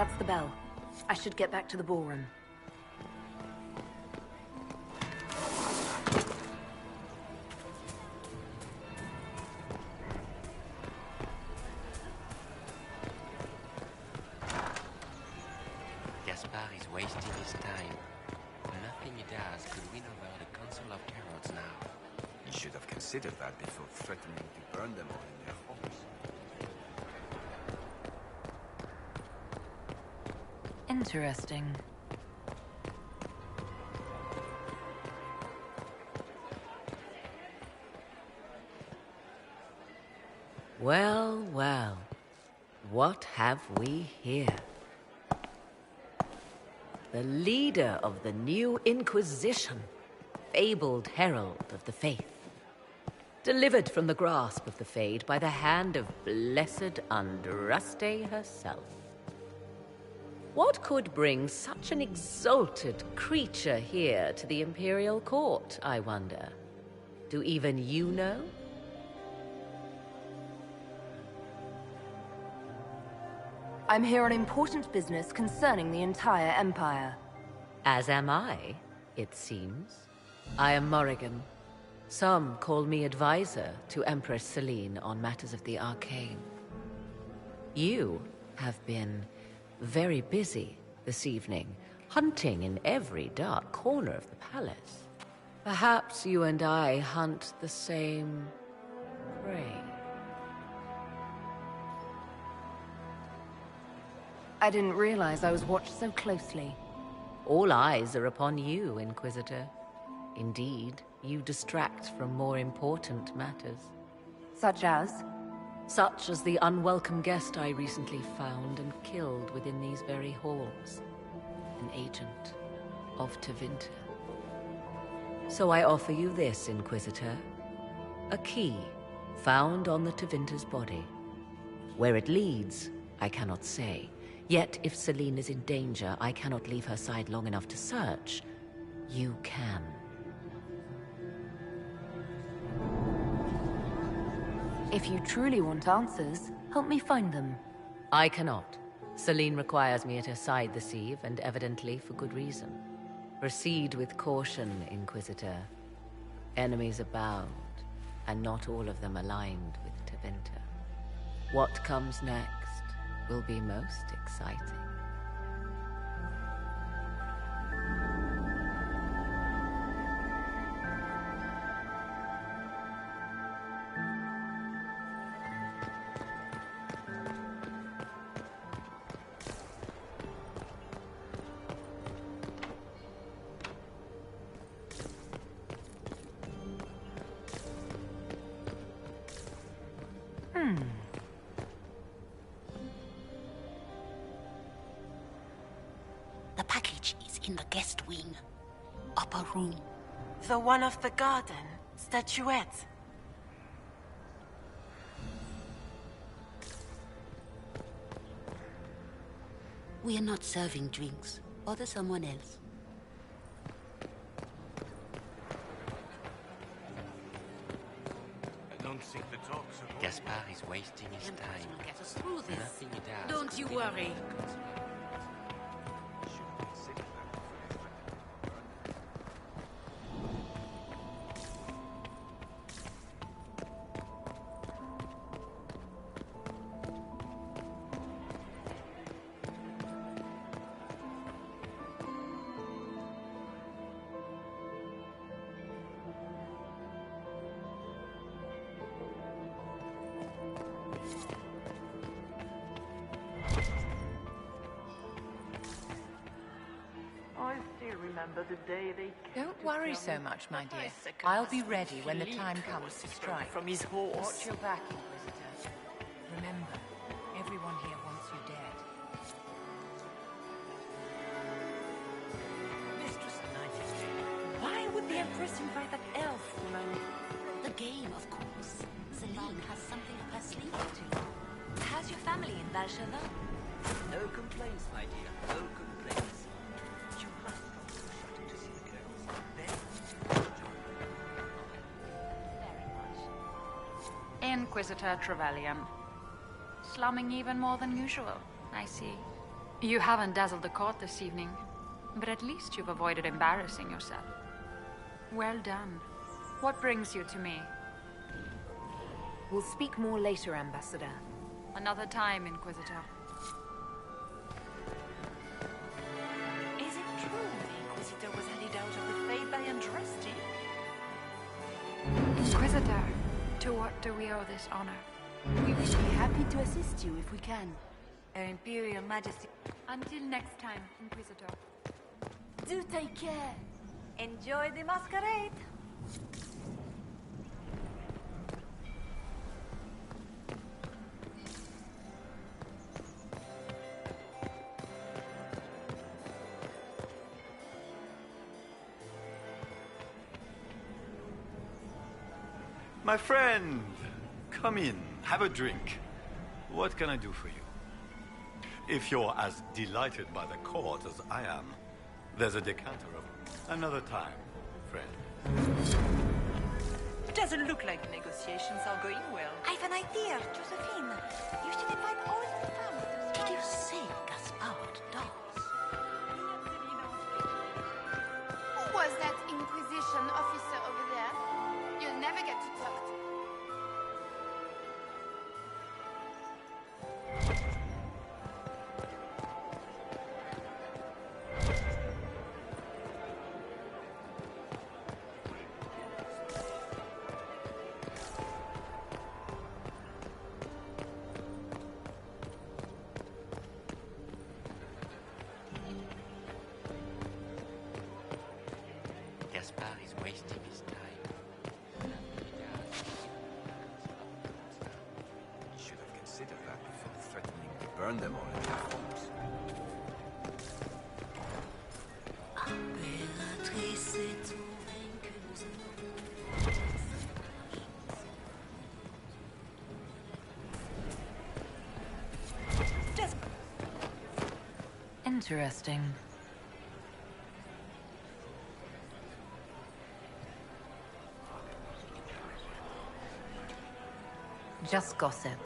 That's the bell. I should get back to the ballroom. Gaspar is wasting his time. Nothing he does could win over the Council of Heralds now. You should have considered that before threatening to burn them all in their homes. Interesting. Well, well. What have we here? The leader of the new Inquisition, fabled herald of the faith. Delivered from the grasp of the Fade by the hand of blessed Andraste herself. What could bring such an exalted creature here to the Imperial Court, I wonder? Do even you know? I'm here on important business concerning the entire Empire. As am I, it seems. I am Morrigan. Some call me advisor to Empress Celine on matters of the arcane. You have been very busy this evening, hunting in every dark corner of the palace. Perhaps you and I hunt the same prey. I didn't realize I was watched so closely. All eyes are upon you, Inquisitor. Indeed, you distract from more important matters. Such as? Such as the unwelcome guest I recently found and killed within these very halls. An agent of Tevinter. So I offer you this, Inquisitor. A key found on the Tevinter's body. Where it leads, I cannot say. Yet if Celine is in danger, I cannot leave her side long enough to search. You can. If you truly want answers, help me find them. I cannot. Celine requires me at her side this eve, and evidently for good reason. Proceed with caution, Inquisitor. Enemies abound, and not all of them aligned with Tevinter. What comes next will be most exciting. The package is in the guest wing. Upper room. The one of the garden. Statuette. We are not serving drinks. Order someone else. I don't think the talks are... Gaspar is wasting his time. Will get us through this. Nothing he does. Don't you worry. The day they Don't worry so much, my dear. I'll be ready when the time comes to strike. From his horse. Watch your back, Inquisitor. Remember, everyone here wants you dead. Mistress Nightingale, why would the Empress invite that elf to my... The game, of course. Celine has something up her sleeve too. How's your family in Valsheva? No complaints, my dear. No complaints. You must go to the shuttle to see the girls. Then Inquisitor Trevelyan. Slumming even more than usual, I see. You haven't dazzled the court this evening, but at least you've avoided embarrassing yourself. Well done. What brings you to me? We'll speak more later, Ambassador. Another time, Inquisitor. Is it true the Inquisitor was handed out of the Faith by Andraste? Inquisitor, to what do we owe this honor? We will be happy to assist you if we can. Her Imperial Majesty. Until next time, Inquisitor. Do take care. Enjoy the masquerade. My friend, come in, have a drink. What can I do for you? If you're as delighted by the court as I am, there's a decanter of another time, friend. Doesn't look like negotiations are going well. I have an idea, Josephine. You should invite all the family. Did you say Gaspard does? Who was that Inquisition officer over there? You'll never get to talk to. Gaspard is wasting his time. Should have considered that before threatening to burn them all in their homes. Interesting. Just gossip.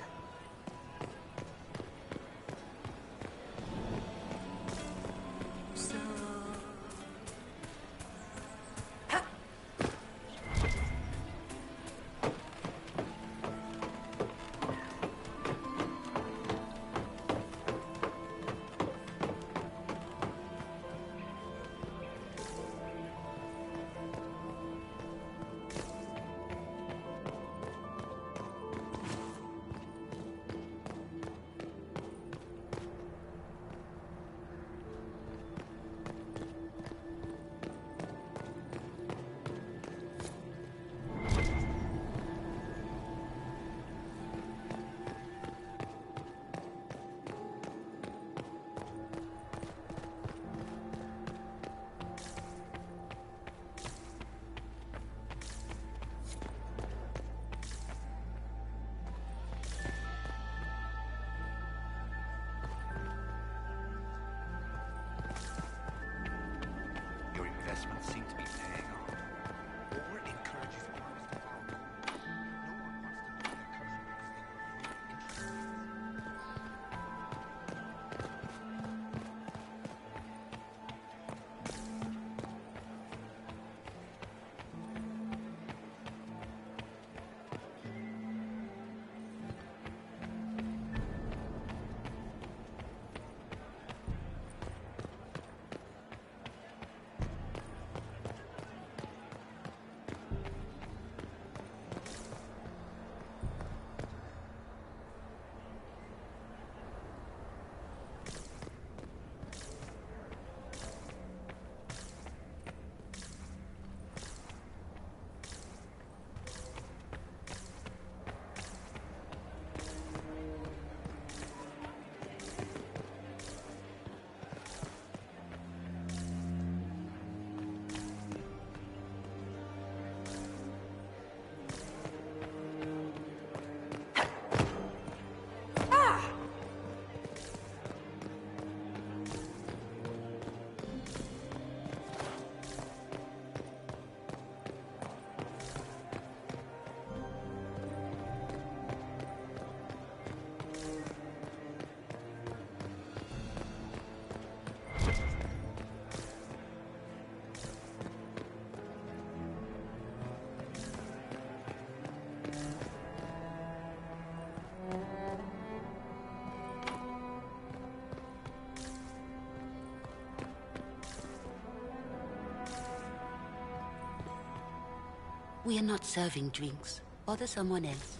We are not serving drinks. Bother someone else.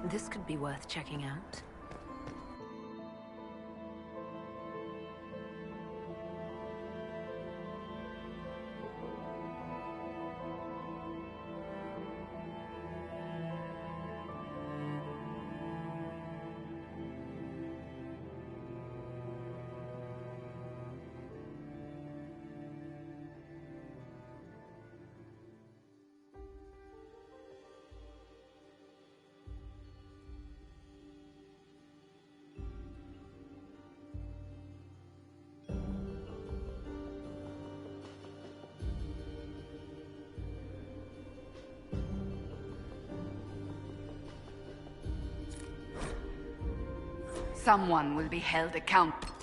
This could be worth checking out. Someone will be held accountable.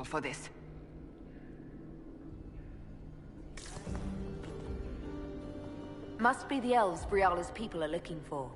For this. Must be the elves Briala's people are looking for.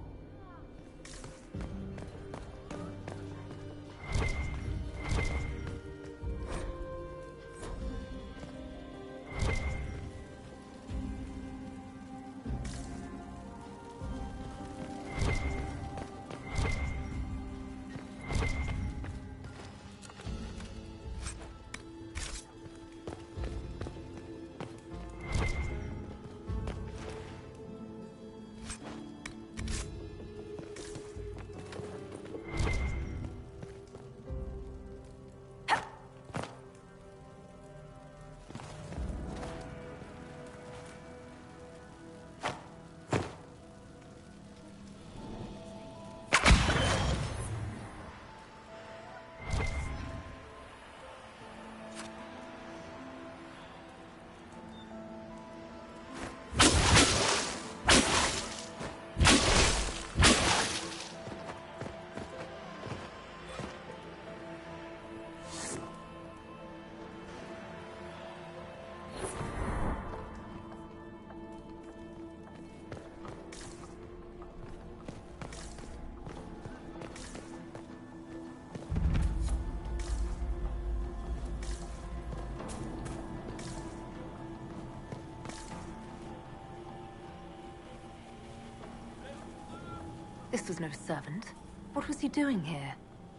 This was no servant. What was he doing here?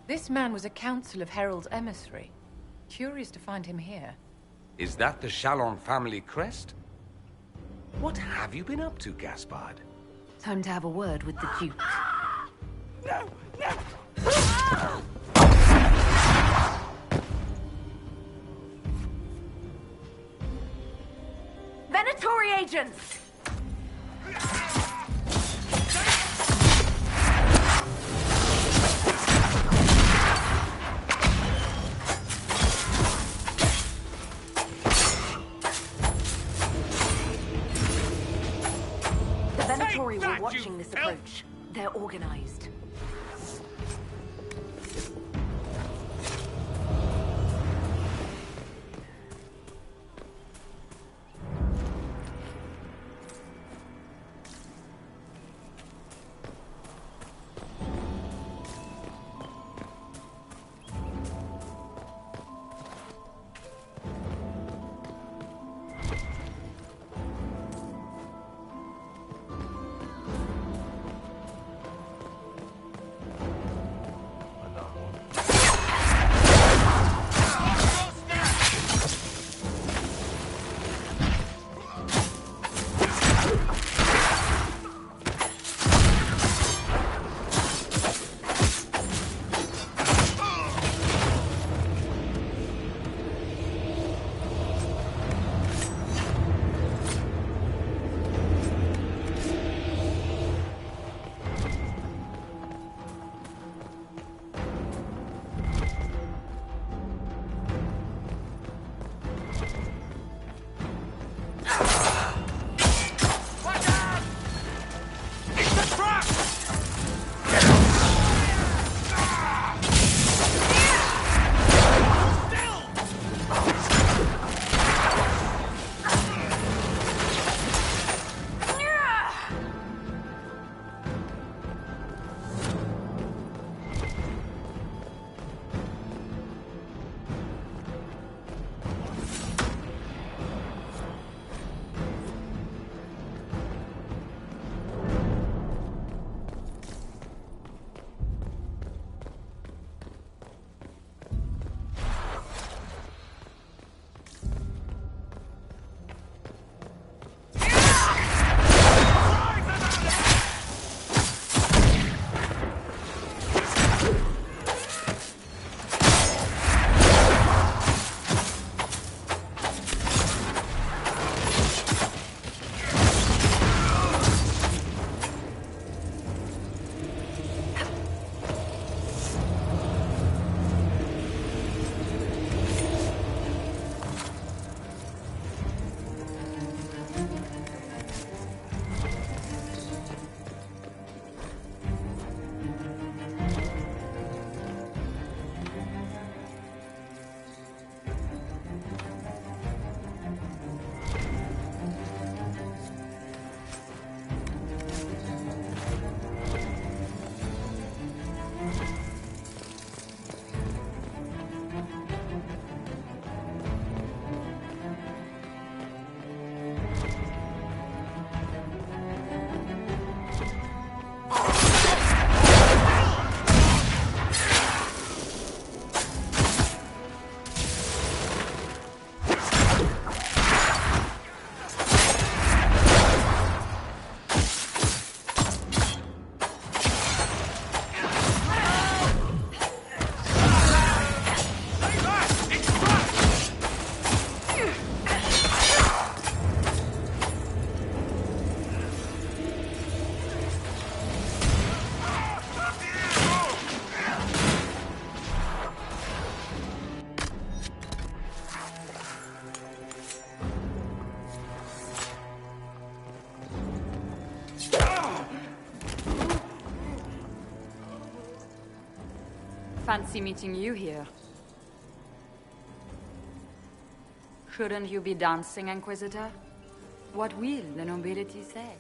This man was a Council of Herald's emissary. Curious to find him here. Is that the Chalon family crest? What have you been up to, Gaspard? Time to have a word with the Duke. No! No! Venatori agents! The Venatori were watching this approach. They're organized. Fancy meeting you here. Shouldn't you be dancing, Inquisitor? What will the nobility say?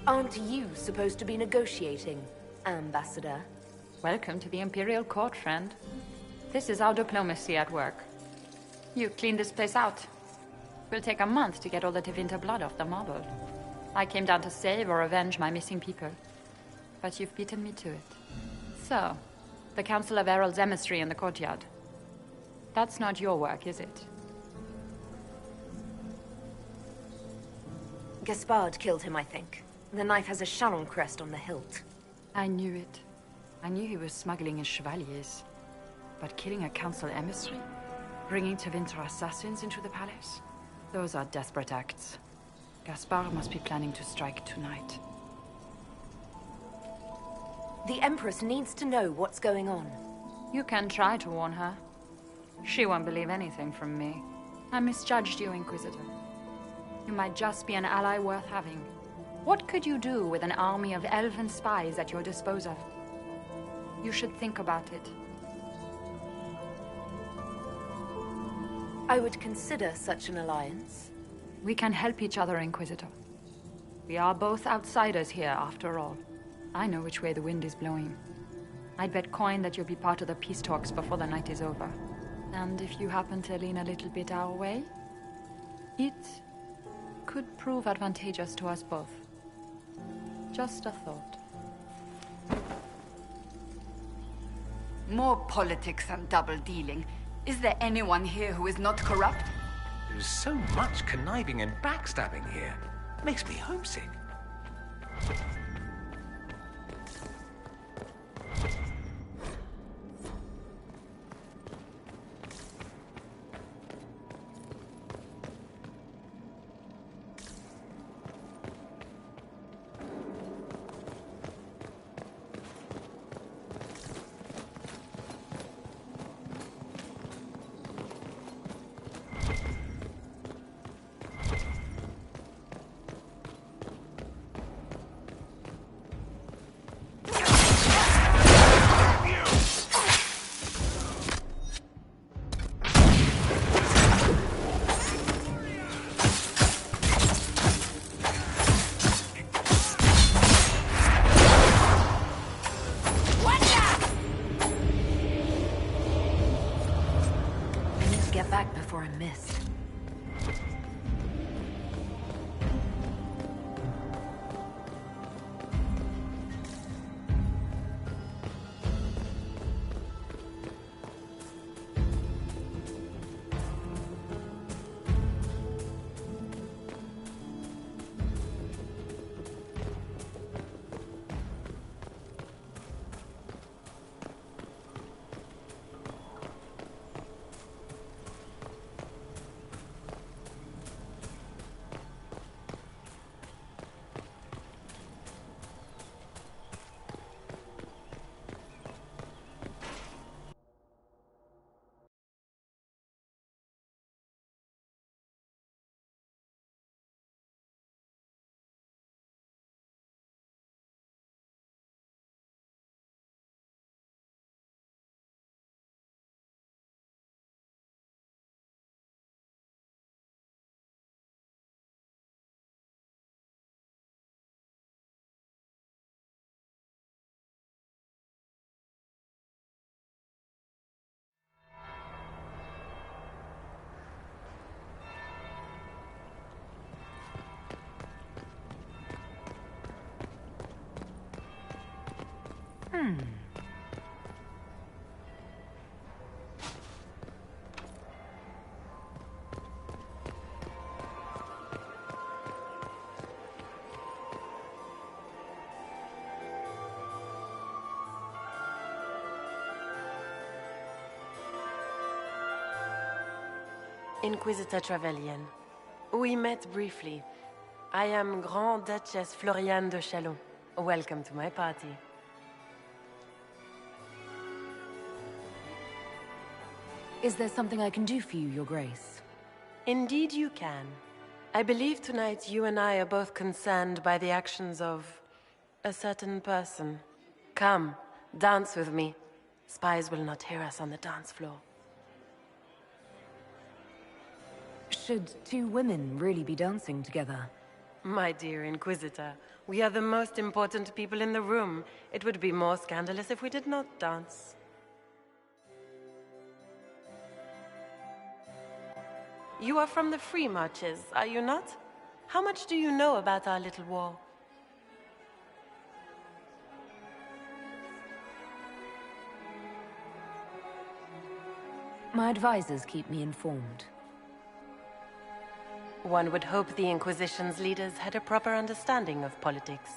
Aren't you supposed to be negotiating, Ambassador? Welcome to the Imperial Court, friend. This is our diplomacy at work. You clean this place out. Will take a month to get all the Tevinter blood off the marble. I came down to save or avenge my missing people. But you've beaten me to it. So, the Council of Herald's emissary in the courtyard. That's not your work, is it? Gaspard killed him, I think. The knife has a Chalon crest on the hilt. I knew it. I knew he was smuggling his chevaliers. But killing a council emissary? Bringing Tevinter assassins into the palace? Those are desperate acts. Gaspard must be planning to strike tonight. The Empress needs to know what's going on. You can try to warn her. She won't believe anything from me. I misjudged you, Inquisitor. You might just be an ally worth having. What could you do with an army of elven spies at your disposal? You should think about it. I would consider such an alliance. We can help each other, Inquisitor. We are both outsiders here, after all. I know which way the wind is blowing. I'd bet coin that you'll be part of the peace talks before the night is over. And if you happen to lean a little bit our way, it could prove advantageous to us both. Just a thought. More politics and double-dealing. Is there anyone here who is not corrupt? There's so much conniving and backstabbing here. Makes me homesick. Before I missed. Inquisitor Trevelyan. We met briefly. I am Grand Duchess Floriane de Chalon. Welcome to my party. Is there something I can do for you, Your Grace? Indeed you can. I believe tonight you and I are both concerned by the actions of a certain person. Come, dance with me. Spies will not hear us on the dance floor. Should two women really be dancing together? My dear Inquisitor, we are the most important people in the room. It would be more scandalous if we did not dance. You are from the Free Marches, are you not? How much do you know about our little war? My advisors keep me informed. One would hope the Inquisition's leaders had a proper understanding of politics.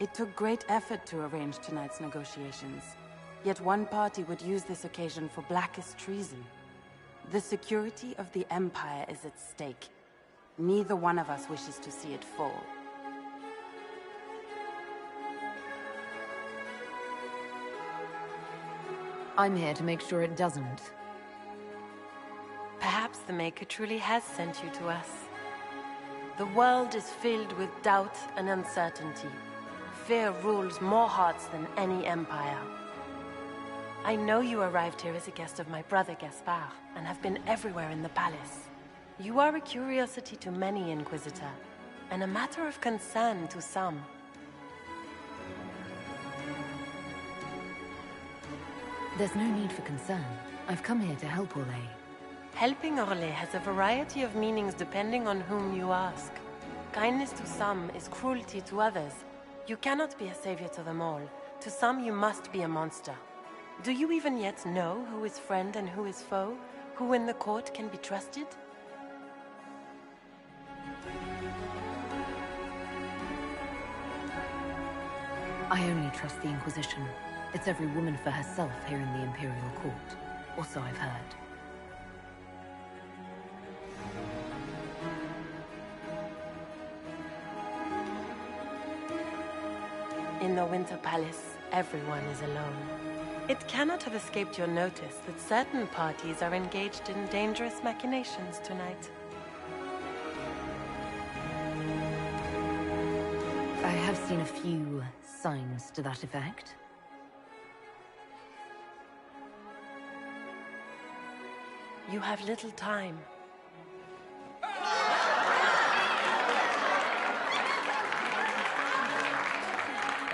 It took great effort to arrange tonight's negotiations. Yet one party would use this occasion for blackest treason. The security of the Empire is at stake. Neither one of us wishes to see it fall. I'm here to make sure it doesn't. Perhaps the Maker truly has sent you to us. The world is filled with doubt and uncertainty. Fear rules more hearts than any empire. I know you arrived here as a guest of my brother Gaspard, and have been everywhere in the palace. You are a curiosity to many, Inquisitor, and a matter of concern to some. There's no need for concern. I've come here to help Orlais. Helping Orlais has a variety of meanings depending on whom you ask. Kindness to some is cruelty to others. You cannot be a savior to them all. To some, you must be a monster. Do you even yet know who is friend and who is foe? Who in the court can be trusted? I only trust the Inquisition. It's every woman for herself here in the Imperial Court. Or so I've heard. In the Winter Palace, everyone is alone. It cannot have escaped your notice that certain parties are engaged in dangerous machinations tonight. I have seen a few signs to that effect. You have little time.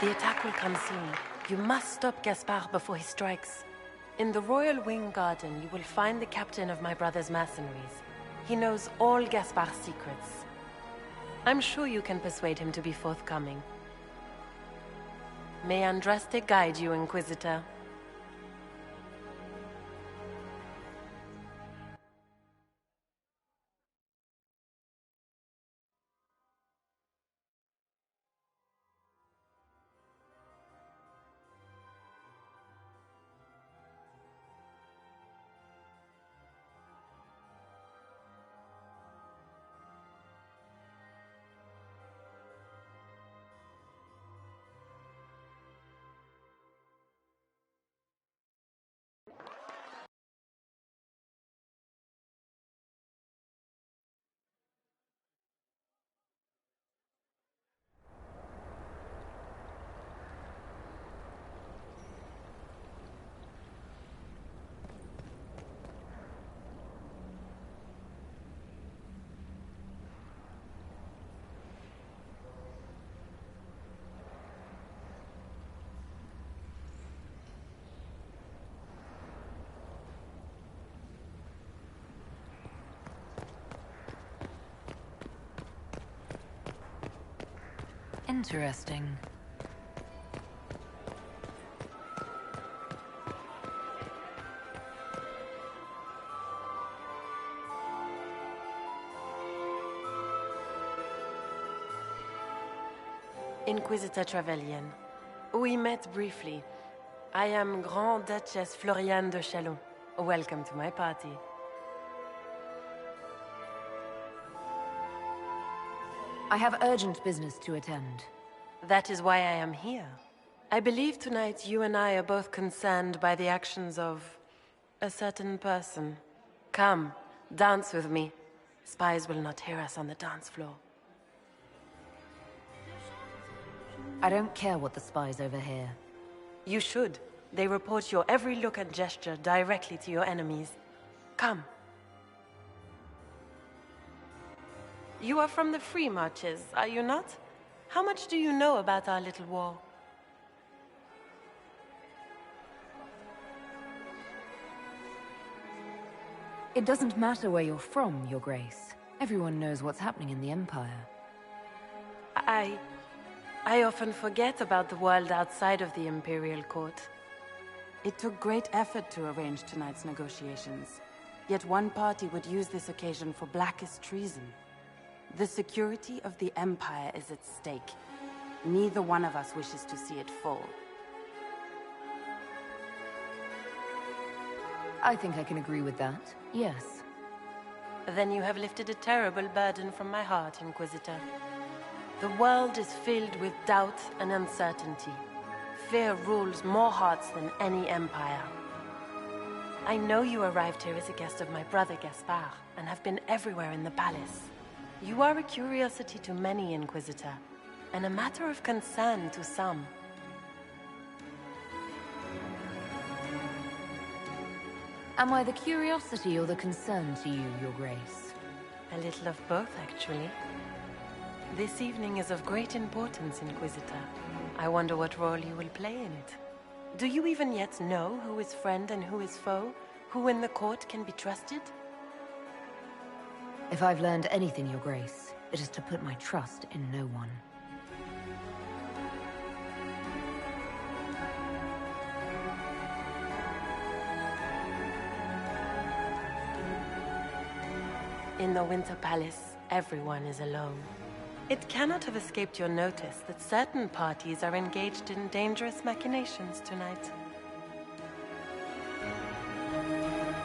The attack will come soon. You must stop Gaspard before he strikes. In the Royal Wing Garden, you will find the captain of my brother's mercenaries. He knows all Gaspard's secrets. I'm sure you can persuade him to be forthcoming. May Andraste guide you, Inquisitor. Interesting. Inquisitor Trevelyan. We met briefly. I am Grand Duchess Floriane de Chalon. Welcome to my party. I have urgent business to attend. That is why I am here. I believe tonight you and I are both concerned by the actions of a certain person. Come, dance with me. Spies will not hear us on the dance floor. I don't care what the spies overhear. You should. They report your every look and gesture directly to your enemies. Come. You are from the Free Marches, are you not? How much do you know about our little war? It doesn't matter where you're from, Your Grace. Everyone knows what's happening in the Empire. I often forget about the world outside of the Imperial Court. It took great effort to arrange tonight's negotiations. Yet one party would use this occasion for blackest treason. The security of the Empire is at stake. Neither one of us wishes to see it fall. I think I can agree with that, yes. Then you have lifted a terrible burden from my heart, Inquisitor. The world is filled with doubt and uncertainty. Fear rules more hearts than any empire. I know you arrived here as a guest of my brother Gaspard, and have been everywhere in the palace. You are a curiosity to many, Inquisitor, and a matter of concern to some. Am I the curiosity or the concern to you, Your Grace? A little of both, actually. This evening is of great importance, Inquisitor. I wonder what role you will play in it. Do you even yet know who is friend and who is foe? Who in the court can be trusted? If I've learned anything, Your Grace, it is to put my trust in no one. In the Winter Palace, everyone is alone. It cannot have escaped your notice that certain parties are engaged in dangerous machinations tonight.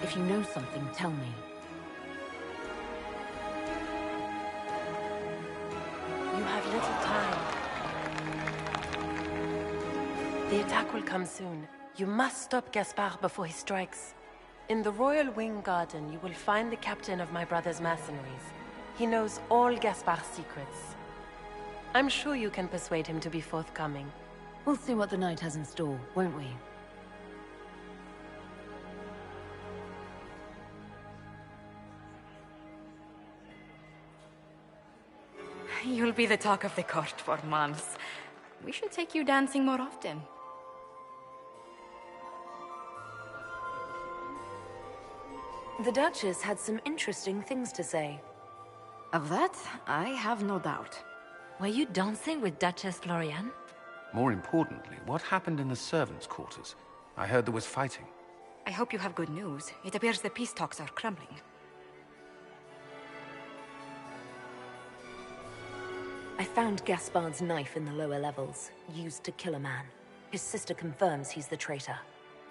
If you know something, tell me. You have little time. The attack will come soon. You must stop Gaspard before he strikes. In the Royal Wing Garden, you will find the captain of my brother's mercenaries. He knows all Gaspard's secrets. I'm sure you can persuade him to be forthcoming. We'll see what the night has in store, won't we? You'll be the talk of the court for months. We should take you dancing more often. The Duchess had some interesting things to say. Of that, I have no doubt. Were you dancing with Duchess Florian? More importantly, what happened in the servants' quarters? I heard there was fighting. I hope you have good news. It appears the peace talks are crumbling. I found Gaspard's knife in the lower levels, used to kill a man. His sister confirms he's the traitor.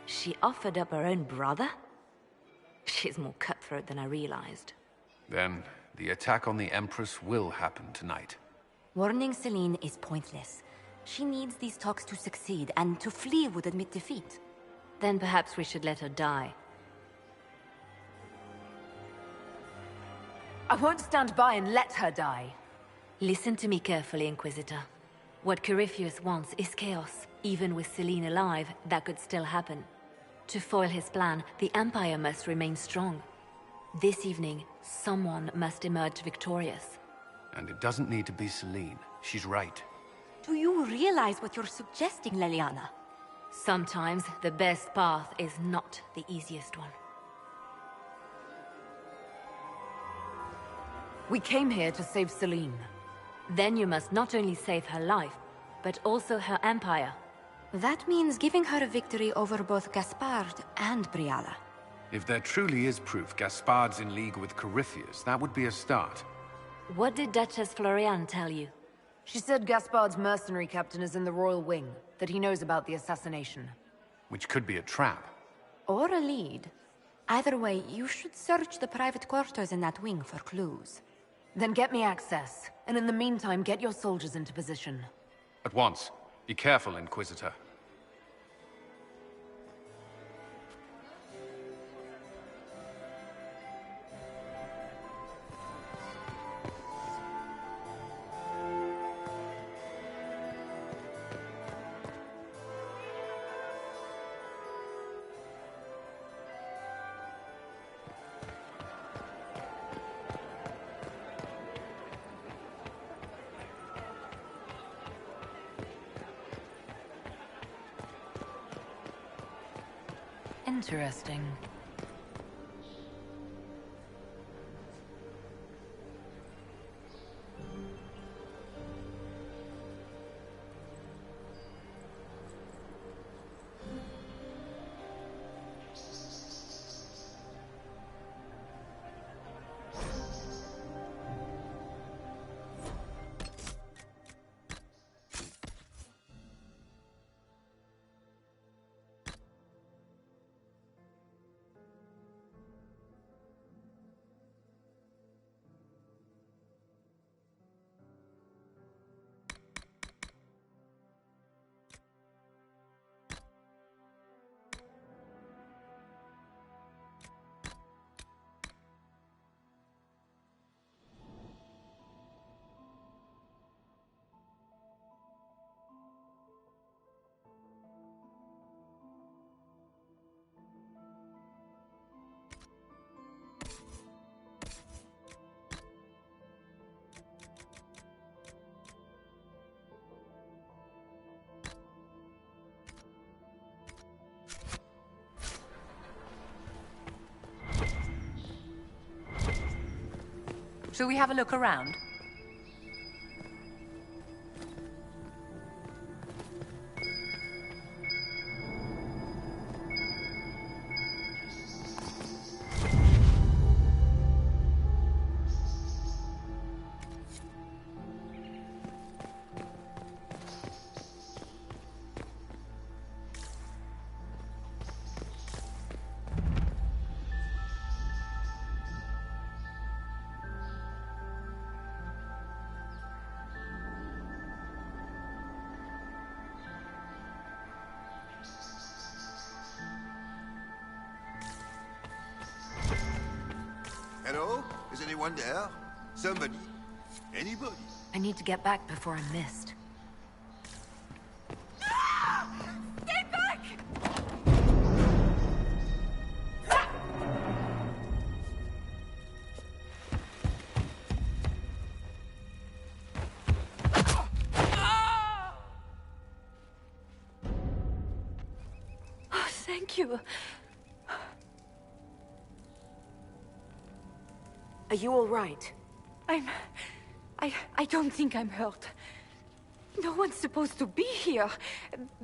She offered up her own brother? She's more cutthroat than I realized. Then, the attack on the Empress will happen tonight. Warning Celine is pointless. She needs these talks to succeed, and to flee would admit defeat. Then perhaps we should let her die. I won't stand by and let her die. Listen to me carefully, Inquisitor. What Corypheus wants is chaos. Even with Celine alive, that could still happen. To foil his plan, the Empire must remain strong. This evening, someone must emerge victorious. And it doesn't need to be Celine. She's right. Do you realize what you're suggesting, Leliana? Sometimes the best path is not the easiest one. We came here to save Celine. Then you must not only save her life, but also her empire. That means giving her a victory over both Gaspard and Briala. If there truly is proof Gaspard's in league with Corypheus, that would be a start. What did Duchess Florian tell you? She said Gaspard's mercenary captain is in the Royal Wing, that he knows about the assassination. Which could be a trap. Or a lead. Either way, you should search the private quarters in that wing for clues. Then get me access, and in the meantime, get your soldiers into position. At once. Be careful, Inquisitor. Interesting. Shall we have a look around? Hello? Is anyone there? Somebody? Anybody? I need to get back before I'm missed. Stay back! Oh, thank you. Are you all right? I don't think I'm hurt. No one's supposed to be here.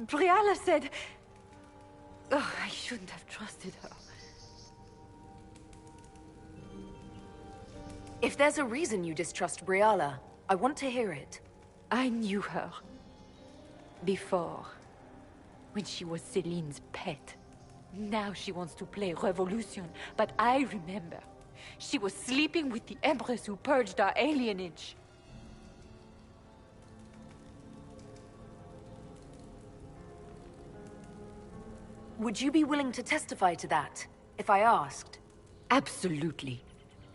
Briala said... Oh, I shouldn't have trusted her. If there's a reason you distrust Briala, I want to hear it. I knew her. Before. When she was Celine's pet. Now she wants to play Revolution, but I remember. She was sleeping with the Empress who purged our alienage. Would you be willing to testify to that, if I asked? Absolutely.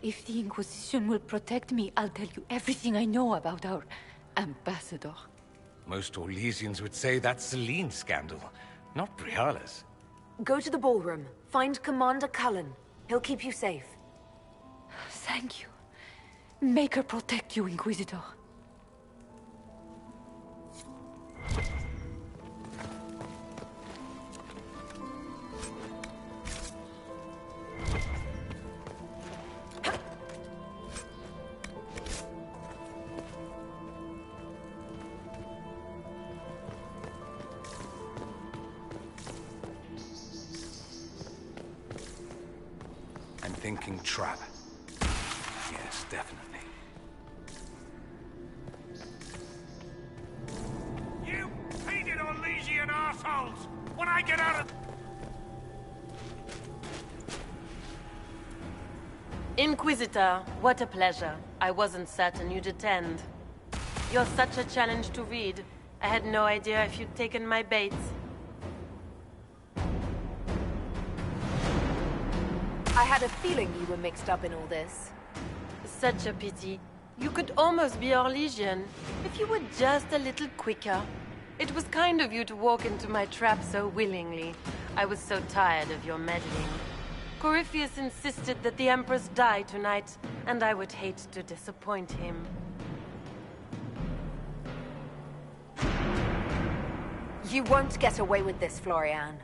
If the Inquisition will protect me, I'll tell you everything I know about our ambassador. Most Orlesians would say that's Celine's scandal, not Briala's. Go to the ballroom. Find Commander Cullen. He'll keep you safe. Thank you. Make her protect you, Inquisitor. I'm thinking trap. Yes, definitely. You hated Orlesian assholes! When I get out of... Inquisitor, what a pleasure. I wasn't certain you'd attend. You're such a challenge to read. I had no idea if you'd taken my bait. I had a feeling you were mixed up in all this. Such a pity. You could almost be Orlesian, if you were just a little quicker. It was kind of you to walk into my trap so willingly. I was so tired of your meddling. Corypheus insisted that the Empress die tonight, and I would hate to disappoint him. You won't get away with this, Florian.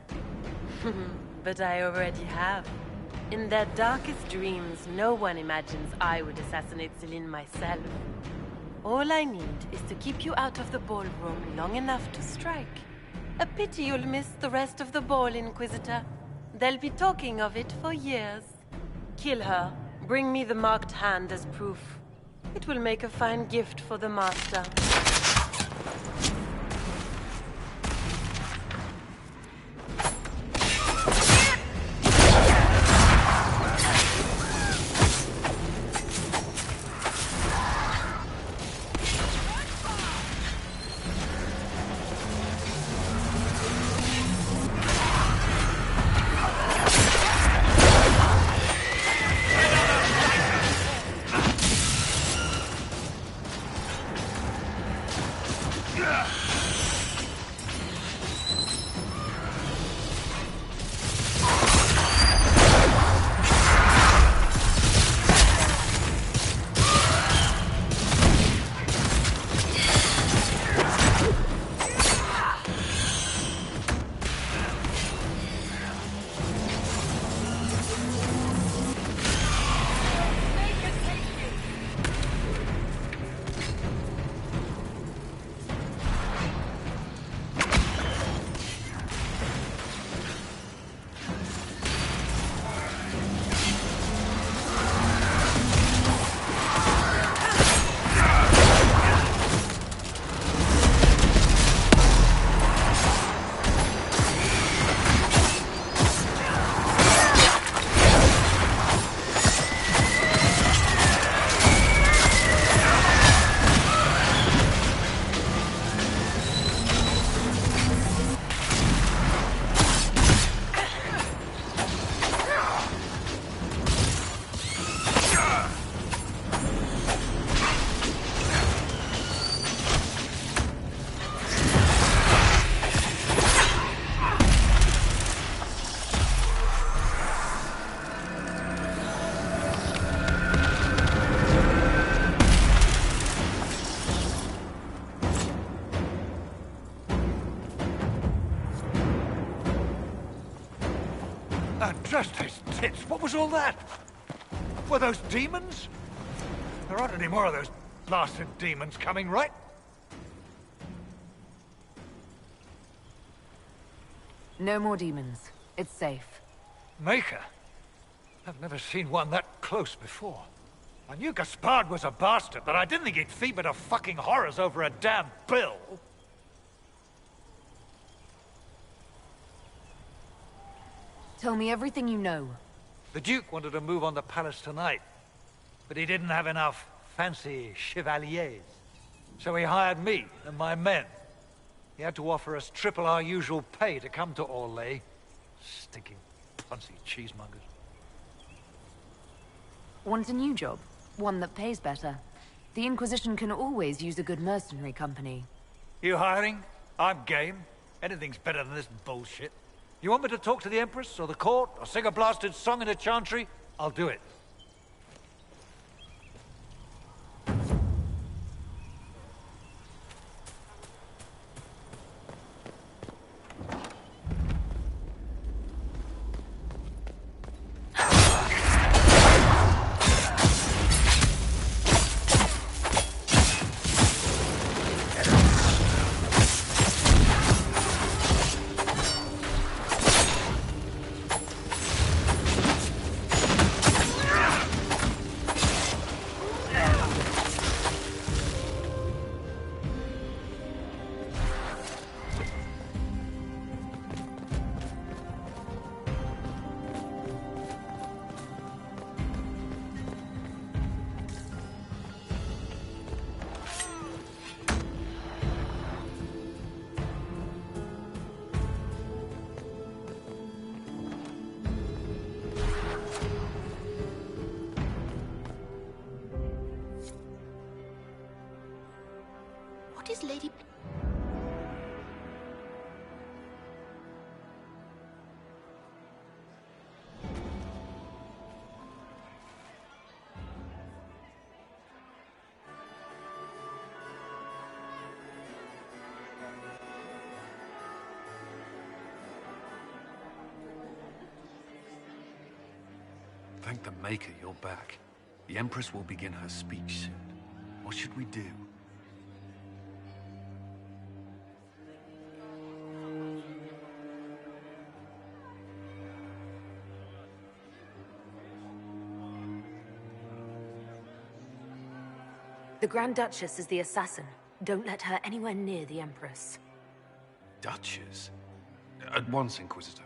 But I already have. In their darkest dreams, no one imagines I would assassinate Celine myself. All I need is to keep you out of the ballroom long enough to strike. A pity you'll miss the rest of the ball, Inquisitor. They'll be talking of it for years. Kill her. Bring me the marked hand as proof. It will make a fine gift for the Master. Andraste's tits, what was all that? Were those demons? There aren't any more of those blasted demons coming, right? No more demons. It's safe. Maker? I've never seen one that close before. I knew Gaspard was a bastard, but I didn't think he'd fever to fucking horrors over a damn bill. Tell me everything you know. The Duke wanted to move on the palace tonight, but he didn't have enough fancy chevaliers. So he hired me and my men. He had to offer us triple our usual pay to come to Orlais. Stinking punsy cheesemongers. Want a new job? One that pays better. The Inquisition can always use a good mercenary company. You hiring? I'm game. Anything's better than this bullshit. You want me to talk to the Empress, or the court, or sing a blasted song in a chantry? I'll do it. What is Lady... Thank the Maker you're back. The Empress will begin her speech soon. What should we do? The Grand Duchess is the assassin. Don't let her anywhere near the Empress. Duchess? At once, Inquisitor.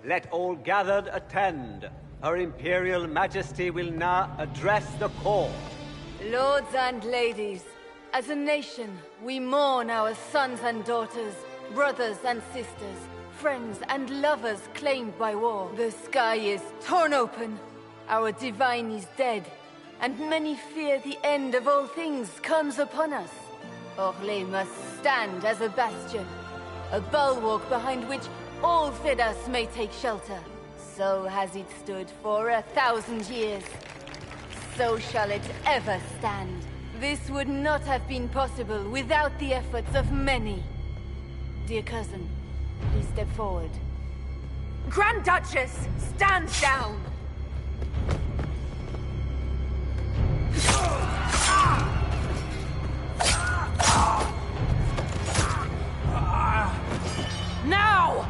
Let all gathered attend. Her Imperial Majesty will now address the court. Lords and ladies, as a nation, we mourn our sons and daughters, brothers and sisters, friends and lovers claimed by war. The sky is torn open. Our divine is dead, and many fear the end of all things comes upon us. Orlais must stand as a bastion, a bulwark behind which all Fedas may take shelter. So has it stood for 1,000 years. So shall it ever stand. This would not have been possible without the efforts of many. Dear cousin, please step forward. Grand Duchess, stand down! Now!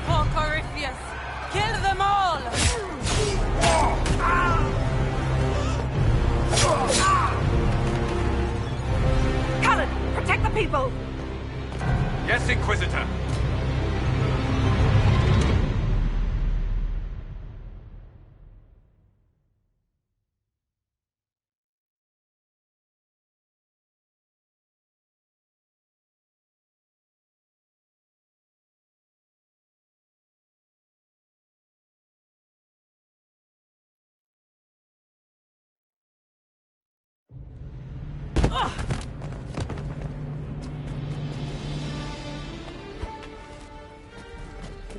For Corypheus, kill them all! Cullen, protect the people! Yes, Inquisitor.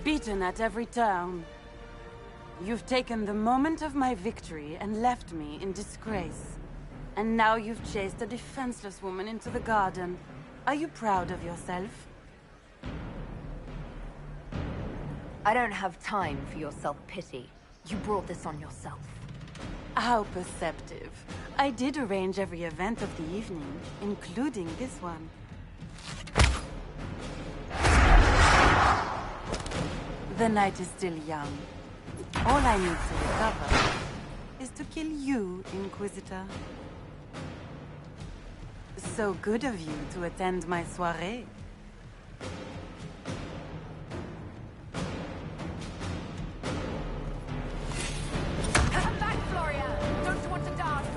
Beaten at every turn. You've taken the moment of my victory and left me in disgrace. And now you've chased a defenseless woman into the garden. Are you proud of yourself? I don't have time for your self-pity. You brought this on yourself. How perceptive. I did arrange every event of the evening, including this one. The night is still young. All I need to recover is to kill you, Inquisitor. So good of you to attend my soirée. Come back, Floria! Don't you want to dance?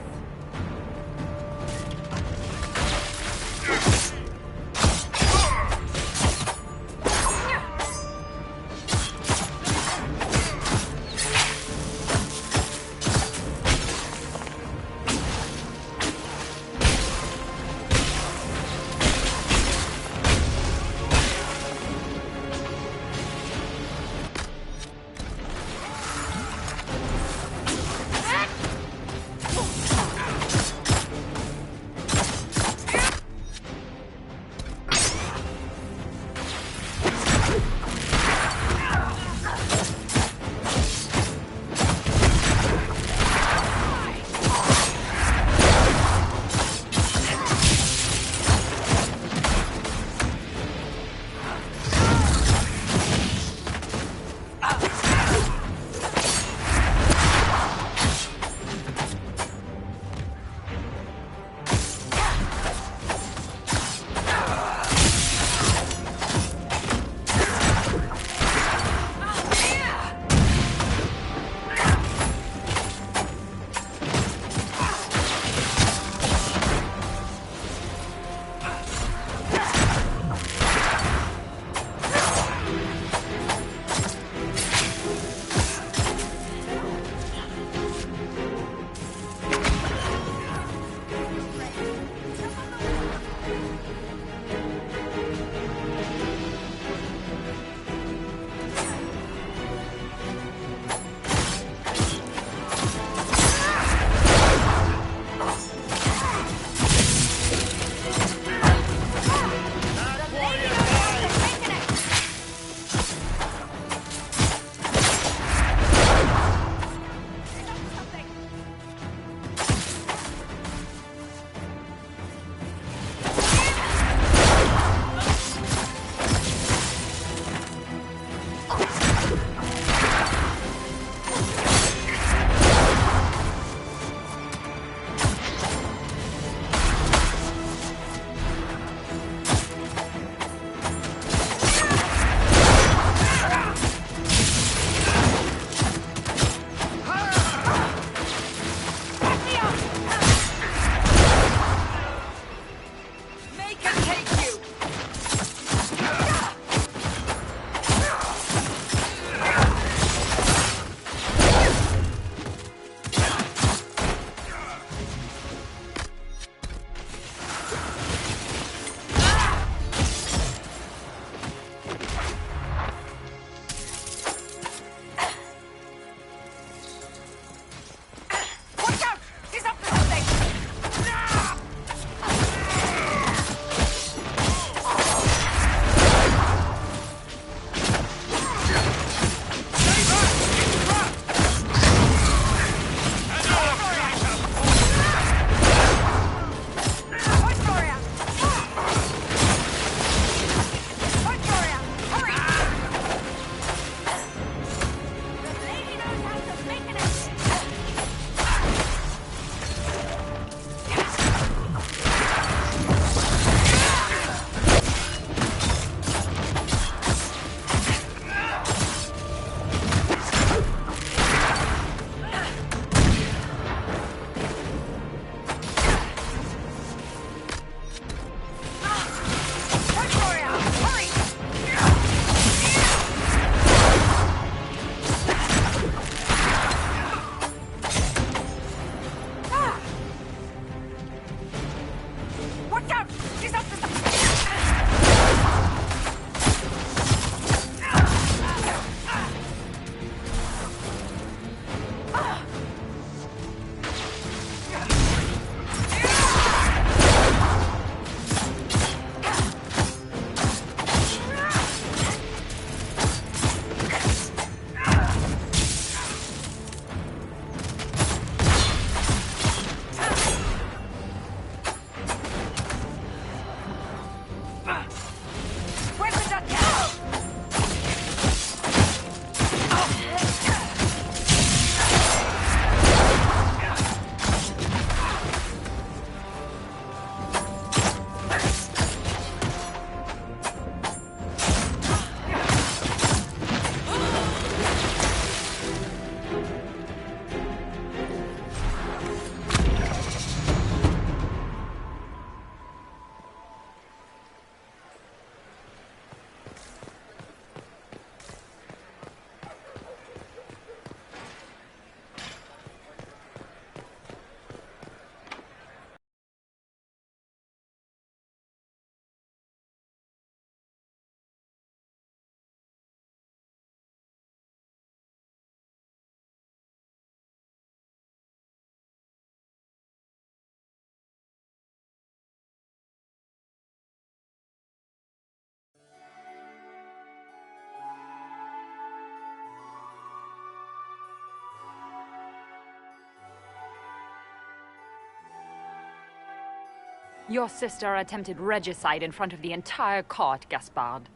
Your sister attempted regicide in front of the entire court, Gaspard.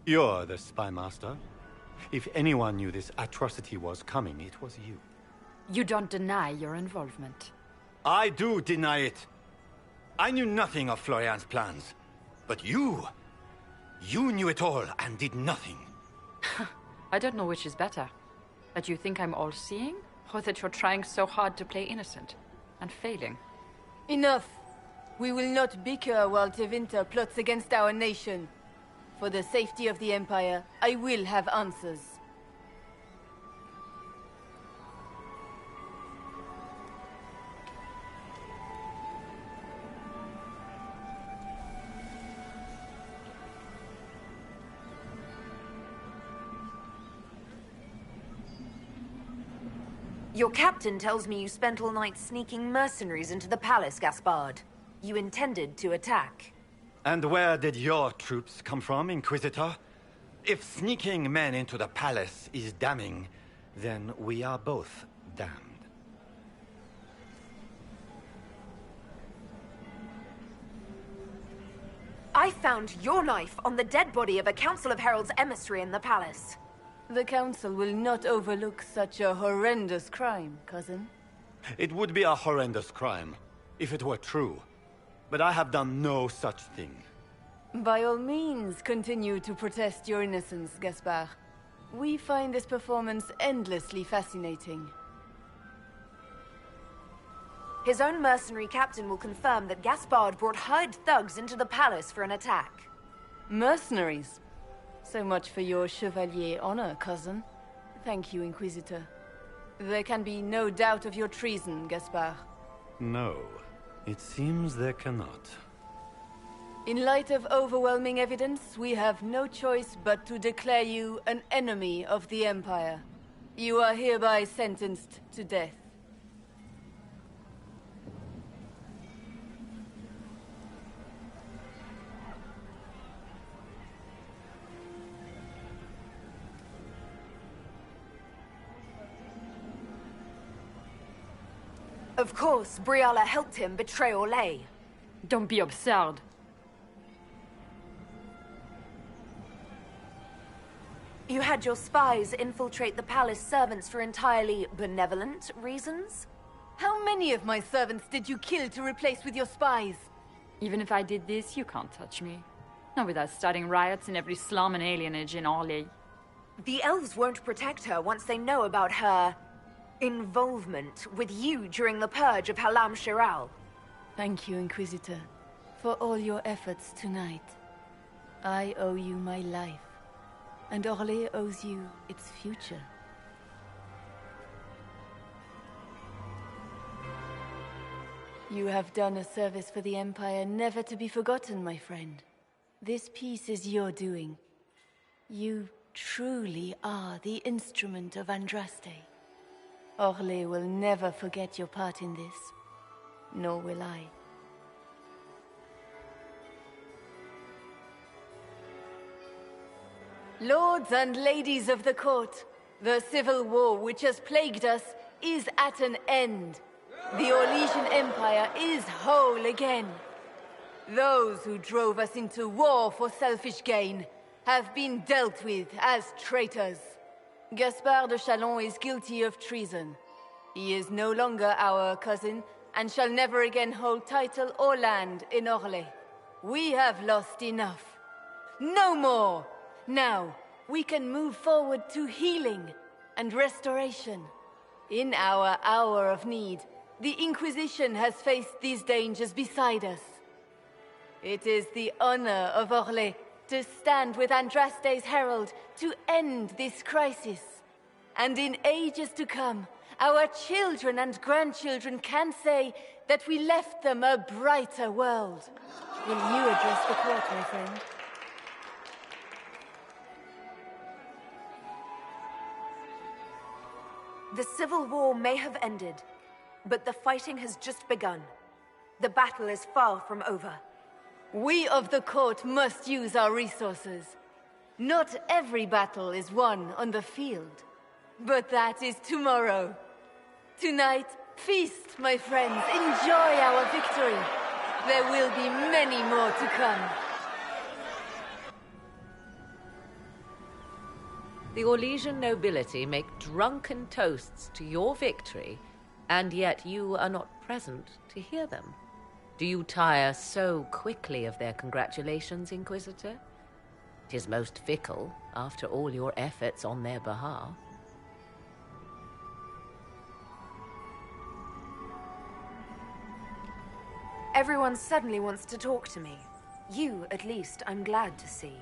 You're the spy master. If anyone knew this atrocity was coming, it was you. You don't deny your involvement. I do deny it. I knew nothing of Florian's plans. But you knew it all and did nothing. I don't know which is better. That you think I'm all-seeing, or that you're trying so hard to play innocent and failing. Enough! We will not bicker while Tevinter plots against our nation. For the safety of the Empire, I will have answers. Your captain tells me you spent all night sneaking mercenaries into the palace, Gaspard. You intended to attack. And where did your troops come from, Inquisitor? If sneaking men into the palace is damning, then we are both damned. I found your knife on the dead body of a Council of Heralds emissary in the palace. The Council will not overlook such a horrendous crime, cousin. It would be a horrendous crime, if it were true. But I have done no such thing. By all means, continue to protest your innocence, Gaspard. We find this performance endlessly fascinating. His own mercenary captain will confirm that Gaspard brought hired thugs into the palace for an attack. Mercenaries? So much for your chevalier honor, cousin. Thank you, Inquisitor. There can be no doubt of your treason, Gaspard. No, it seems there cannot. In light of overwhelming evidence, we have no choice but to declare you an enemy of the Empire. You are hereby sentenced to death. Of course, Briala helped him betray Orlais. Don't be absurd. You had your spies infiltrate the palace servants for entirely benevolent reasons? How many of my servants did you kill to replace with your spies? Even if I did this, you can't touch me. Not without starting riots in every slum and alienage in Orlais. The elves won't protect her once they know about her involvement with you during the purge of Halam Shiral. Thank you, Inquisitor, for all your efforts tonight. I owe you my life, and Orlais owes you its future. You have done a service for the Empire never to be forgotten, my friend. This piece is your doing. You truly are the instrument of Andraste. Orlais will never forget your part in this, nor will I. Lords and ladies of the court, the civil war which has plagued us is at an end. The Orlesian Empire is whole again. Those who drove us into war for selfish gain have been dealt with as traitors. Gaspard de Chalon is guilty of treason. He is no longer our cousin, and shall never again hold title or land in Orlais. We have lost enough. No more! Now, we can move forward to healing and restoration. In our hour of need, the Inquisition has faced these dangers beside us. It is the honor of Orlais to stand with Andraste's herald to end this crisis. And in ages to come, our children and grandchildren can say that we left them a brighter world. Will you address the court, my friend? The civil war may have ended, but the fighting has just begun. The battle is far from over. We of the court must use our resources. Not every battle is won on the field, but that is tomorrow. Tonight, feast, my friends. Enjoy our victory. There will be many more to come. The Orlesian nobility make drunken toasts to your victory, and yet you are not present to hear them. Do you tire so quickly of their congratulations, Inquisitor? 'Tis most fickle, after all your efforts on their behalf. Everyone suddenly wants to talk to me. You, at least, I'm glad to see.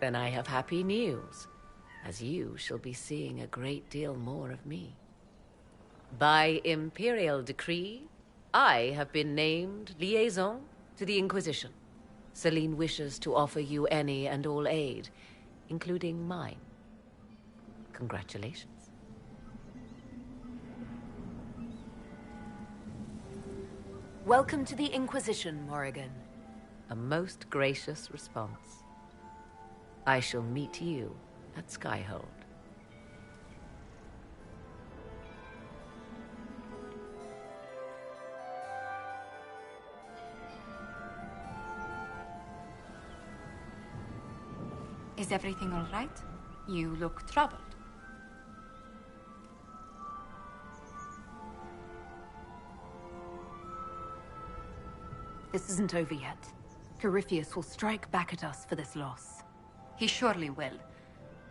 Then I have happy news, as you shall be seeing a great deal more of me. By imperial decree, I have been named liaison to the Inquisition. Celine wishes to offer you any and all aid, including mine. Congratulations. Welcome to the Inquisition, Morrigan. A most gracious response. I shall meet you at Skyhold. Is everything all right? You look troubled. This isn't over yet. Corypheus will strike back at us for this loss. He surely will.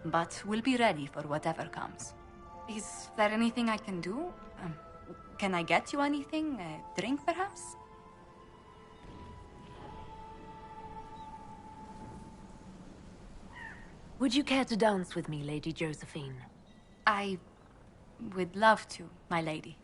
But we'll be ready for whatever comes. Is there anything I can do? Can I get you anything? A drink, perhaps? Would you care to dance with me, Lady Josephine? I would love to, my lady.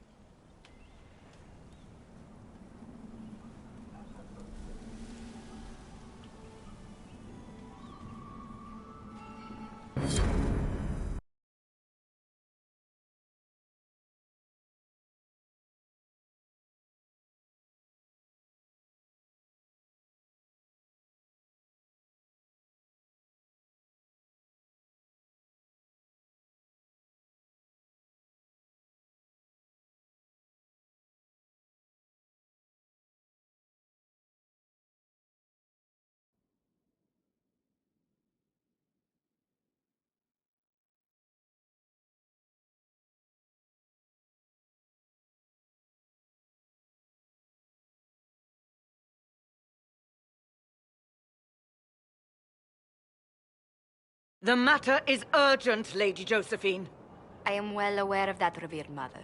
The matter is urgent, Lady Josephine. I am well aware of that, revered mother.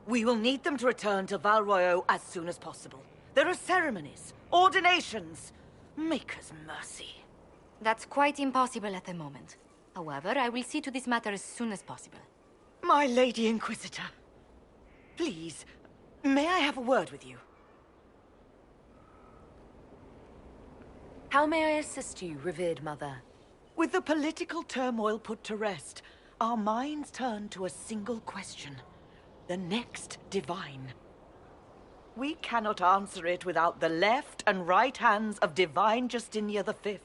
We will need them to return to Val Royeaux as soon as possible. There are ceremonies, ordinations. Make us mercy. That's quite impossible at the moment. However, I will see to this matter as soon as possible. My Lady Inquisitor, please, may I have a word with you? How may I assist you, revered mother? With the political turmoil put to rest, our minds turn to a single question. The next divine. We cannot answer it without the left and right hands of Divine Justinia V.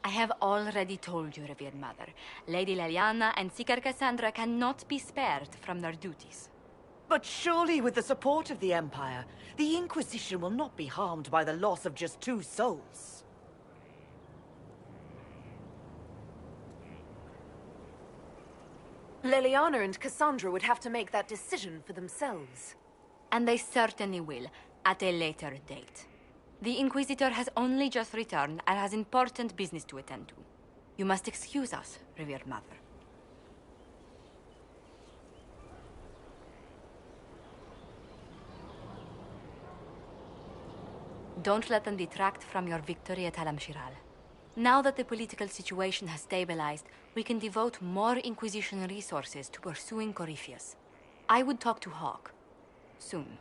I have already told you, revered mother. Lady Leliana and Seeker Cassandra cannot be spared from their duties. But surely with the support of the Empire, the Inquisition will not be harmed by the loss of just 2 souls. Leliana and Cassandra would have to make that decision for themselves. And they certainly will, at a later date. The Inquisitor has only just returned and has important business to attend to. You must excuse us, revered mother. Don't let them detract from your victory at Alam-Shiral. Now that the political situation has stabilized, we can devote more Inquisition resources to pursuing Corypheus. I would talk to Hawke. Soon.